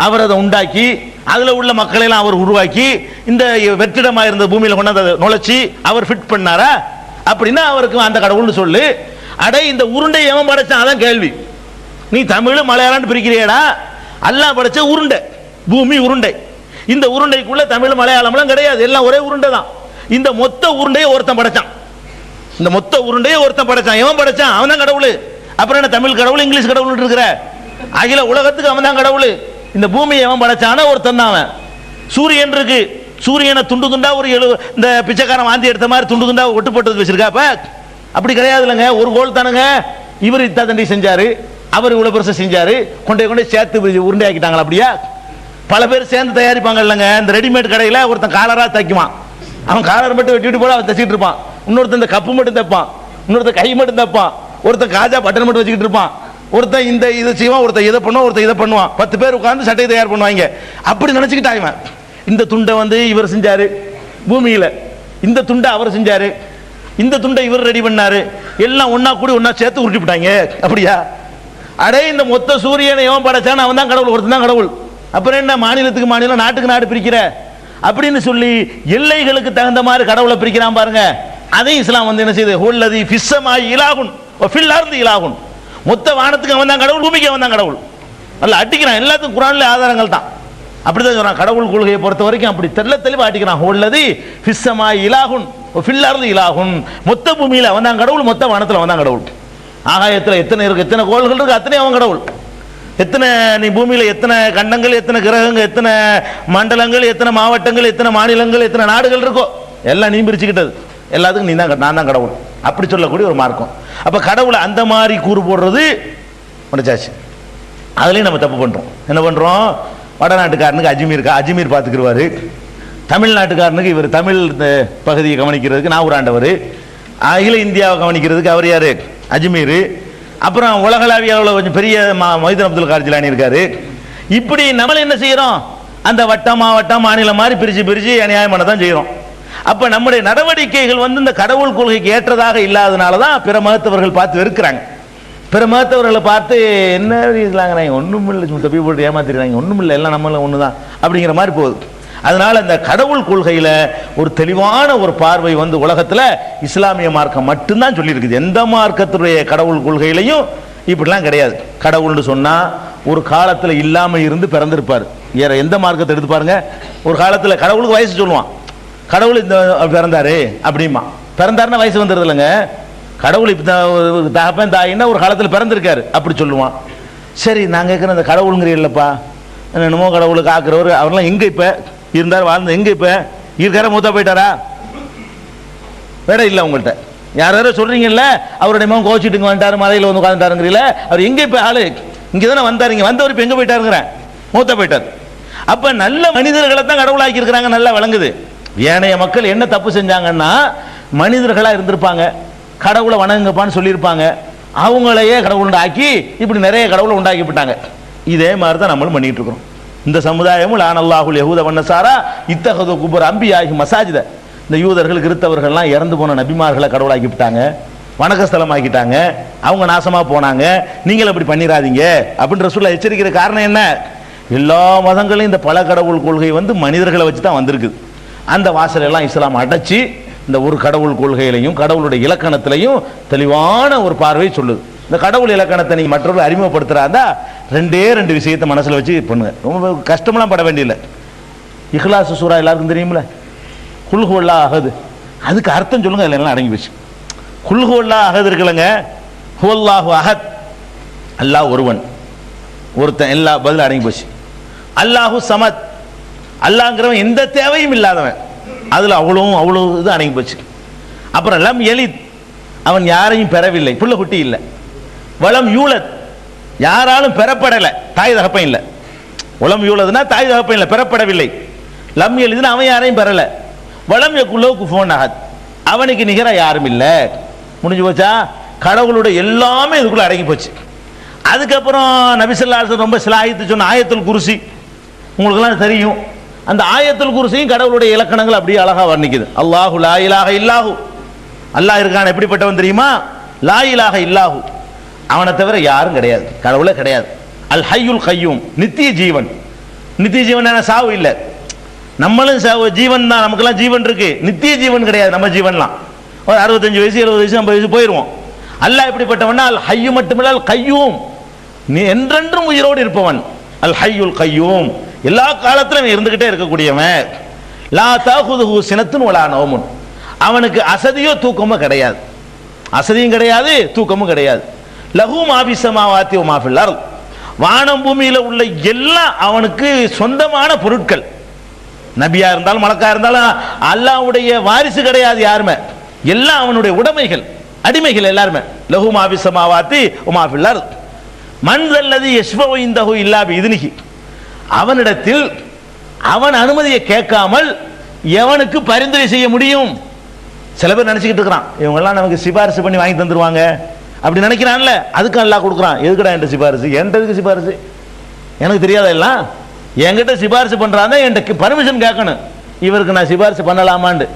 அவர் அதை உண்டாக்கி அதுல உள்ள மக்களை எல்லாம் அவர் உருவாக்கி இந்த வெற்றிடமா இருந்த பூமியில கொண்டாந்து நுழைச்சி அவர் ஃபிட் பண்ணாரா? அப்படின்னா அவருக்கு அந்த கடவுள்னு சொல்லு. அடே இந்த உருண்டை எவன் படைச்சான்? அதான் கேள்வி. நீ தமிழ் மலையாளம் பிரிக்கிறியடா. அல்லாஹ் படைச்ச உருண்டை, பூமி உருண்டை. இந்த உருண்டைக்குள்ள தமிழ் மலையாளம்லாம் கிடையாது, எல்லாம் ஒரே உருண்டை தான். இந்த மொத்த உருண்டையை ஒருத்தன் படைச்சான். இந்த மொத்த உருண்டையை ஒருத்தன் படைச்சான். எவன் படைச்சான்? அவன் தான் கடவுள். அப்புறம் என்ன தமிழ் கடவுள் இங்கிலீஷ் கடவுள் இருக்கிற? அகில உலகத்துக்கு அவன் தான் கடவுள். இந்த பூமியை எவன் படைச்சான ஒருத்தன் தான் அவன். சூரியன் இருக்கு, சூரியனை துண்டு துண்டா ஒரு இந்த பிச்சைக்காரன் வாந்தி எடுத்த மாதிரி துண்டு துண்டா ஒட்டு போட்டு வச்சிருக்கா? அப்படி கிடையாது இல்லைங்க, ஒரு கோல் தானுங்க. இவர் இத்தாண்டி செஞ்சாரு, அவர் இவ்வளவு பெருசா செஞ்சாரு, கொண்டே சேர்த்து உருண்டை ஆக்கிட்டாங்களா? அப்படியா? பல பேர் சேர்ந்து தயாரிப்பாங்க இல்லைங்க. இந்த ரெடிமேட் கடையில் ஒருத்தன் காலரா தைக்குவான். அவன் காலர் மட்டும் வெட்டிட்டு போல அவன் தைச்சிட்டு இருப்பான். இன்னொருத்தன் இந்த கப்பு மட்டும் தைப்பான், இன்னொருத்தன் கை மட்டும் தைப்பான், ஒருத்தன் காஜா பட்டன் மட்டும் வச்சுக்கிட்டு இருப்பான், ஒருத்தன் இந்த இது செய்வான், ஒருத்தன் இதை பண்ணுவான், ஒருத்தன் இதை பண்ணுவான். 10 பேர் உட்கார்ந்து சட்டையை தயார் பண்ணுவாங்க. அப்படி நினைச்சுக்கிட்டாங்க. இந்த துண்டை வந்து இவர் செஞ்சாரு பூமியில, இந்த துண்டை அவர் செஞ்சாரு, இந்த துண்டை இவர் ரெடி பண்ணாரு, எல்லாம் ஒன்னா கூடி ஒன்னா சேர்த்து உருட்டி விட்டாங்க. அப்படியா? அடே இந்த மொத்த சூரியனை எவன் படைச்சான்? அவன் தான் கடவுள், ஒருத்தன் தான் கடவுள். அப்புறம் என்ன மாநிலத்துக்கு மாநிலம், நாட்டுக்கு நாடு பிரிக்கிற அப்படின்னு சொல்லி எல்லைகளுக்கு தகுந்த மாதிரி கடவுளை பிரிக்கிறான் பாருங்க. அதே இஸ்லாம் வந்து என்ன செய்யுது? ஹுல்லதி ஃபிஸ்ஸமாய் இலாகுன் வ ஃபில் அர்தி இலாகுன். மொத்த வானத்துக்கு அவன் தான் கடவுள், பூமிக்கு அவன் தான் கடவுள். அல்ல அடிக்கிறான். எல்லாத்துக்கும் குர்ஆன்ல ஆதாரங்கள் தான். அப்படிதான் சொல்றான். கடவுள் கொள்கையை பொறுத்த வரைக்கும் அப்படி தெளிவா அடிக்கிறான். ஹுல்லதி ஃபிஸ்ஸமாய் இலாகுன் வ ஃபில் அர்தி இலாகுன். மொத்த பூமியில அவன் தான் கடவுள், மொத்த வானத்துல அவன் தான் கடவுள். ஆகாயத்துல எத்தனை இருக்கு, எத்தனை கோள்கள் இருக்கு, அத்தனை அவன் கடவுள். எத்தனை நீ பூமியில எத்தனை கண்டங்கள், எத்தனை கிரகங்கள், எத்தனை மண்டலங்கள், எத்தனை மாவட்டங்கள், எத்தனை மாநிலங்கள், எத்தனை நாடுகள் இருக்கோ எல்லாம் நீ பிரிச்சுக்கிட்டது. எல்லாத்துக்கும் நீ தான், நான் தான் கடவுள் அப்படி சொல்லக்கூடிய ஒரு மார்க்கம். அப்ப கடவுளை அந்த மாதிரி கூறு போடுறது முடிச்சாச்சு. அதுலயும் நம்ம தப்பு பண்றோம். என்ன பண்றோம்? வடநாட்டுக்காரனுக்கு அஜ்மீர் பார்த்துக்கிடுவாரு, தமிழ்நாட்டுக்காரனுக்கு இவர் தமிழ் பகுதியை கவனிக்கிறதுக்கு நாகூராண்டவர், அகில இந்தியாவை கவனிக்கிறதுக்கு அவர் யாரு? அஜ்மீர். அப்புறம் உலகளாவிய அளவில் கொஞ்சம் பெரிய மொய்தீன் அப்துல் கார் ஜிலானி இருக்காரு. இப்படி நம்ம என்ன செய்யறோம்? அந்த வட்டம் மாவட்டம் மாநிலம் மாதிரி பிரிச்சு அநியாயமானதான் செய்யறோம். அப்ப நம்முடைய நடவடிக்கைகள் வந்து இந்த கடவுள் கொள்கைக்கு ஏற்றதாக இல்லாதனால தான் பிற மதத்தவர்கள் பார்த்து வெறுக்கிறாங்க. பிற மதத்தவர்களை பார்த்து என்ன இருக்கலாங்க, ஒன்றும் இல்லை, தப்பி போட்டு ஏமாத்திருக்காங்க, ஒன்றும் இல்லை, எல்லாம் நம்மள ஒன்று தான் அப்படிங்கிற மாதிரி போகுது. அதனால இந்த கடவுள் கொள்கையில ஒரு தெளிவான ஒரு பார்வை வந்து உலகத்துல இஸ்லாமிய மார்க்கம் மட்டும்தான் சொல்லி இருக்குது. எந்த மார்க்கத்துடைய கடவுள் கொள்கையிலையும் இப்படிலாம் கிடையாது. கடவுள்னு சொன்னா ஒரு காலத்துல இல்லாம இருந்து பிறந்திருப்பாரு. வேற எந்த மார்க்கத்தை எடுத்து பாருங்க. ஒரு காலத்துல கடவுளுக்கு வயசு சொல்லுவான், கடவுள் இந்த பிறந்தாரு அப்படிமா. பிறந்தாருன்னா வயசு வந்துடுது இல்லைங்க. கடவுள் இப்ப தகப்பன் தாயின்னா ஒரு காலத்துல பிறந்திருக்காரு அப்படி சொல்லுவான். சரி, நான் கேட்கிறேன், இந்த கடவுளுங்கிறீங்களப்பா, என்னமோ கடவுளுக்கு ஆக்குறவர் அவரெல்லாம் எங்க இப்ப இருந்தார், வாழ்ந்து எங்க இப்ப இருக்கார? மூத்தா போயிட்டாரா? வேற இல்ல உங்கள்கிட்ட யார சொல்றீங்கல்ல, அவருடைய மகன் கோச்சிட்டுங்க வந்துட்டாரு, மலையில வந்து உட்காந்துட்டாருங்கிறீங்கள, அவர் எங்க இப்ப ஆளு? இங்கதானே வந்தாரு, இங்க வந்தவர் இப்ப எங்க போயிட்டாருங்கிறேன், மூத்தா போயிட்டார். அப்ப நல்ல மனிதர்களை தான் கடவுளாக்கி இருக்கிறாங்க, நல்லா விளங்குது. ஏனைய மக்கள் என்ன தப்பு செஞ்சாங்கன்னா, மனிதர்களா இருந்திருப்பாங்க, கடவுளை வணங்குப்பான்னு சொல்லியிருப்பாங்க, அவங்களையே கடவுள் ஆக்கி இப்படி நிறைய கடவுளை உண்டாக்கி விட்டாங்க. இதே மாதிரி தான் நம்மளும் பண்ணிட்டு இருக்கிறோம். இந்த சமுதாயமும் லானல்லாஹுல் யஹூத வன்னசாரா இத்தஹது குபர் அம்பியாஹி மசாஜித. இந்த யூதர்கள் கிறிஸ்தவர்கள்லாம் இறந்து போன நபிமார்களை கடவுளாக்கி விட்டாங்க, வணக்கஸ்தலமாக்கிட்டாங்க, அவங்க நாசமா போனாங்க, நீங்கள் அப்படி பண்ணிடாதீங்க அப்படின்னு ரசூலுல்லாஹ் எச்சரிக்கிற காரணம் என்ன? எல்லா மதங்களையும் இந்த பல கடவுள் கொள்கை வந்து மனிதர்களை வச்சு தான் வந்திருக்குது. அந்த வாசலெல்லாம் இஸ்லாம் அடைச்சி இந்த ஒரு கடவுள் கொள்கையிலையும் கடவுளுடைய இலக்கணத்திலையும் தெளிவான ஒரு பார்வை சொல்லுது. இந்த கடவுள் இலக்கணத்தை நீங்க மற்றவர்கள் அறிமுகப்படுத்துறாந்தா ரெண்டு விஷயத்தை மனசுல வச்சு பண்ணுங்க. ரொம்ப கஷ்டமெல்லாம் பட வேண்டியதில்லை. இஹ்லாஸ் சூரா எல்லாருக்கும் தெரியுமில்ல, குல் ஹுவல்லாஹ் அஹத், அதுக்கு அர்த்தம் சொல்லுங்க, அதில் எல்லாம் அடங்கி போச்சு. குல் ஹுவல்லாஹ் அஹத் இருக்குல்லங்க, ஹுவல்லாஹு அஹத், அல்லாஹ் ஒருவன், ஒருத்தன், எல்லா பதில் அடங்கி போச்சு. அல்லாஹு சமத், அல்லாஹ்ங்கிறவன் எந்த தேவையும் இல்லாதவன், அதுல அவ்வளோ இது அடங்கி போச்சு. அப்புறம் லம் யலித், அவன் யாரையும் பெறவில்லை, புள்ள குட்டி இல்லை. வலம் யூலத், யாராலும் பெறப்படலை, தாய் தகப்பன் இல்லை. வலம் யூலத்னா தாய் தகப்பன் இல்லை, பெறப்படவில்லை. லம் யலித்னா அவன் யாரையும் பெறல. வலம் யகுல் லஹு குஃபுவன் அஹத், அவனுக்கு நிகரா யாரும் இல்லை. முடிஞ்சு போச்சா? கடவுளுடைய எல்லாமே இதுக்குள்ள அடங்கி போச்சு. அதுக்கப்புறம் நபி ஸல்லல்லாஹு அலைஹி வஸல்லம் ரொம்ப சிலாயித்து சொன்ன ஆயத்துல் குர்சி உங்களுக்கெல்லாம் தெரியும். அந்த ஆயத்துல் குர்சியும் கடவுளுடைய இலக்கணங்கள் அப்படியே அழகா வர்ணிக்குது. அல்லாஹு லா இலாஹ இல்லாஹு, அல்லாஹ் இருக்கான் எப்படிப்பட்டவன் தெரியுமா? லா இலாஹ இல்லாஹு, அவனை தவிர யாரும் கிடையாது, கடவுளே கிடையாது. அல் ஹய்யுல் கய்யூம், நித்திய ஜீவன். நித்திய ஜீவன் என்ன? சாவு இல்லை. நம்மளும் ஜீவன் தான், நமக்கெல்லாம் ஜீவன் இருக்கு, நித்திய ஜீவன் கிடையாது. நம்ம ஜீவன்லாம் ஒரு 65 வயசு 70 வயசு 50 வயசு போயிடுவோம். அல்லாஹ் எப்படிப்பட்டவன்? அல் ஹய்யு மட்டுமில்ல, அல் கய்யூம், நீ என்றென்றும் உயிரோடு இருப்பவன். அல் ஹய்யுல் கய்யூம், எல்லா காலத்திலும் இருந்துகிட்டே இருக்கக்கூடியவன். லா தஅகுதுஹு சினத்துன் வலா நௌமுன், அவனுக்கு அசதியோ தூக்கமோ கிடையாது. அசதியும் கிடையாது, தூக்கமும் கிடையாது. லஹு மா ஃபிஸ் ஸமாவாத்தி வ மா ஃபில் அர்த், வானம் பூமியில உள்ள எல்லாம் அவனுக்கு சொந்தமான பொருட்கள். நபியா இருந்தாலும் மலக்கா இருந்தாலும் அல்லாஹ்வுடைய வாரிசு கிடையாது யாருமே, எல்லாம் அவனுடைய உடைமைகள், அடிமைகள் எல்லாருமே. லஹு மா ஃபிஸ் ஸமாவாத்தி வ மா ஃபில் அர்த் மன் ஸல்லதி யஷ்ஃபஉ இன்தஹு இல்லா பிஇذனிஹி, அவனிடத்தில் அவன் அனுமதியை கேட்காமல் எவனுக்கு பரிந்துரை செய்ய முடியும்? சில பேர் நினைச்சுக்கிட்டு இருக்கிறான், இவங்கெல்லாம் நமக்கு சிபாரிசு பண்ணி வாங்கி தந்துருவாங்க அப்படி நினைக்கிறான்ல, அதுக்கு அல்லாஹ் கொடுக்குறான். எதுக்குடா என்கிட்ட சிபாரிசு? என்கிட்ட சிபாரிசு எனக்கு தெரியாத எல்லாம் என்கிட்ட சிபாரிசு பண்றாங்க, என்கிட்ட பர்மிஷன் கேட்கணும். இவருக்கு நான் சிபாரிசு பண்ணலாமான்னு,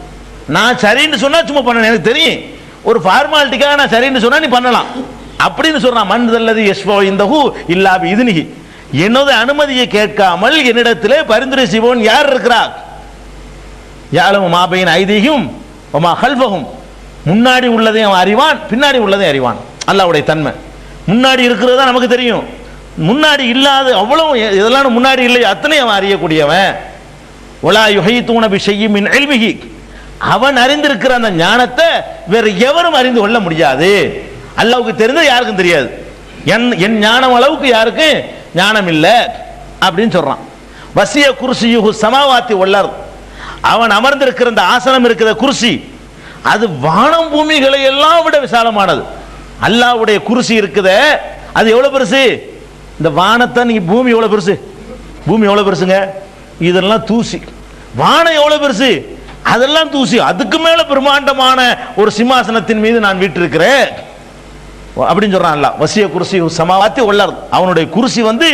நான் சரின்னு சொன்னா சும்மா பண்ணணும், எனக்கு தெரியும், ஒரு ஃபார்மாலிட்டிக்காக நான் சரின்னு சொன்னா நீ பண்ணலாம் அப்படின்னு சொல்றான். மன் ஸல்லதி யஷ்ஃபஉ இன்தஹு இல்லா பிஇذனிஹி, என்னோட அனுமதியை கேட்காமல் என்னிடத்திலே பரிந்துரை செய்வோன் யார் இருக்கிறார்? யஅலமு மா பைன ஐதீஹிம் வ மா கல்ஃபஹும், முன்னாடி உள்ளதையும் அவன் அறிவான், பின்னாடி உள்ளதையும் அறிவான். அல்லாஹ்வுடைய தன்மை முன்னாடி இருக்கிறது தான் நமக்கு தெரியும், முன்னாடி இல்லாத அவ்வளவு இதெல்லாம் முன்னாடி இல்லை அத்தனை அவன் அறியக்கூடியவன். வலா யுஹீதுன பிஷைஇன் மின் இல்மிஹி, அவன் அறிந்திருக்கிற அந்த ஞானத்தை வேற எவரும் அறிந்து கொள்ள முடியாது. அல்லாஹ்வுக்கு தெரிந்தது யாருக்கும் தெரியாது. என் ஞானம் அளவுக்கு யாருக்கு ஞானம் இல்லை அப்படின்னு சொல்றான். வசிய குர்சியுஹு ஸமாவாத்தி வல் அர்த், அவன் அமர்ந்திருக்கிற அந்த ஆசனம் இருக்கிற குர்சி அது வானம் பூமிகளை எல்லாம் விட விசாலமானது. அல்லாஹ்வுடைய குர்சி இருக்குதே அது எவ்வளவு பெருசு? இந்த வானத்தை நீ பூமி எவ்வளவு பெருசு? பூமி எவ்வளவு பெருசுங்க? இதெல்லாம் தூசி. வானம் எவ்வளவு பெருசு? அதெல்லாம் தூசி. அதுக்கு மேல பிரம்மாண்டமான ஒரு சிம்மாசனத்தின் மீது நான் வீற்றிருக்கிறேன் அப்படின்னு சொல்றான் அல்லாஹ். வசிய குர்சி ஸமாவாத்தி வல் அர்த், அவனுடைய குர்சி வந்து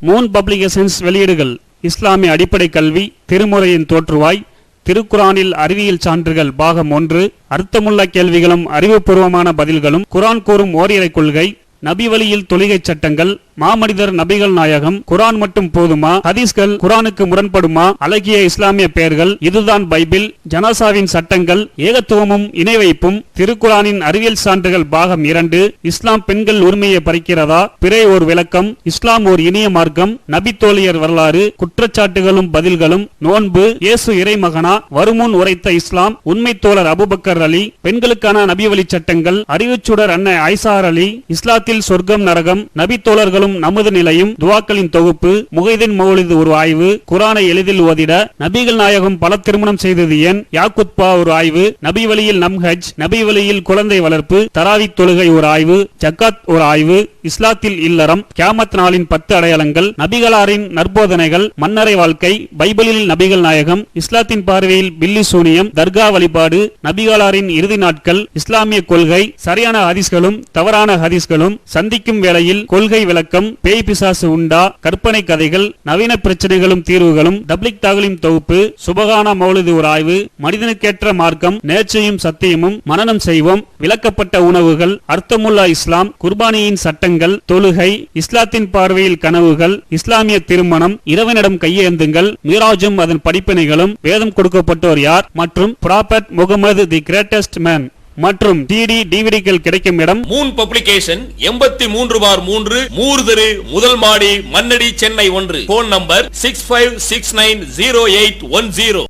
மூன் பப்ளிகேஷன்ஸ் வெளியீடுகள். இஸ்லாமிய அடிப்படை கல்வி, திருமுறையின் தோற்றுவாய், திருக்குரானில் அறிவியல் சான்றுகள் பாகம் 1, அர்த்தமுள்ள கேள்விகளும் அறிவுபூர்வமான பதில்களும், குரான் கூறும் ஓரிரை கொள்கை, நபி வழியில் தொழுகை சட்டங்கள், மாமனிதர் நபிகள் நாயகம், குரான் மட்டும் போதுமா, ஹதீஸ்கள் குரானுக்கு முரண்படுமா, அழகிய இஸ்லாமிய பெயர்கள், இதுதான் பைபிள், ஜனாசாவின் சட்டங்கள், ஏகத்துவமும் இணை வைப்பும், திருக்குரானின் அறிவியல் சான்றுகள் பாகம் 2, இஸ்லாம் பெண்கள் உரிமையை பறிக்கிறதா, பிறை ஓர் விளக்கம், இஸ்லாம் ஓர் இனிய மார்க்கம், நபி தோழியர் வரலாறு, குற்றச்சாட்டுகளும் பதில்களும், நோன்பு, இயேசு இறைமகனா, வருமுன் உரைத்த இஸ்லாம், உண்மை தோழர் அபூபக்கர் அலி, பெண்களுக்கான நபி வழி சட்டங்கள், அறிவுச்சுடர் அன்னை ஐசார் அலி, இஸ்லாத்தில் சொர்க்கம் நரகம், நபி தோழர்களும் நமது நிலையும், துவாக்களின் தொகுப்பு, முகைதீன் மௌலிது ஒரு ஆய்வு, குரானை எளிதில் ஓதிட, நபிகள் நாயகம் பல திருமணம் செய்தது ஏன், யாக்குத்பா ஒரு ஆய்வு, நபி வழியில் நம்ஹஜ், நபி வழியில் குழந்தை வளர்ப்பு, தராவி தொழுகை ஒரு ஆய்வு, ஜக்காத் ஒரு ஆய்வு, இஸ்லாத்தில் இல்லறம், கியாமத் நாளின் 10 அடையாளங்கள், நபிகளாரின் நற்போதனைகள், மன்னரை வாழ்க்கை, பைபிளில் நபிகள் நாயகம், இஸ்லாத்தின் பார்வையில் பில்லி சூனியம், தர்கா வழிபாடு, நபிகளாரின் இறுதி நாட்கள், இஸ்லாமிய கொள்கை, சரியான ஹதீஸ்களும் தவறான ஹதீஸ்களும், சந்திக்கும் வேளையில் கொள்கை விளக்கம், மார்க்கம், பேய் பிசாசு உண்டா, கற்பனை கதைகள், நவீன பிரச்சனைகளும் தீர்வுகளும், தப்லிக் தாகலிம் தொகுப்பு, சுபகானா மௌலிது ஒரு ஆய்வு, மனிதனுக்கேற்ற மார்க்கம், நேர்ச்சையும் சத்தியமும், மனனம் செய்வோம், விளக்கப்பட்ட உணவுகள், அர்த்தமுல்லா இஸ்லாம், குர்பானியின் சட்டங்கள், தொழுகை, இஸ்லாத்தின் பார்வையில் கனவுகள், இஸ்லாமிய திருமணம், இறைவனிடம் கையேந்துங்கள், மீராஜும் அதன் படிப்பினைகளும், வேதம் கொடுக்கப்பட்டோர் யார் மற்றும் prophet Mohammed the greatest man மற்றும் டிவிடிகள் கிடைக்கும் இடம் மூன் பப்ளிகேஷன் 83/3 மூர் தெரு, முதல் மாடி, மண்ணடி, சென்னை 1. Phone number 65690810.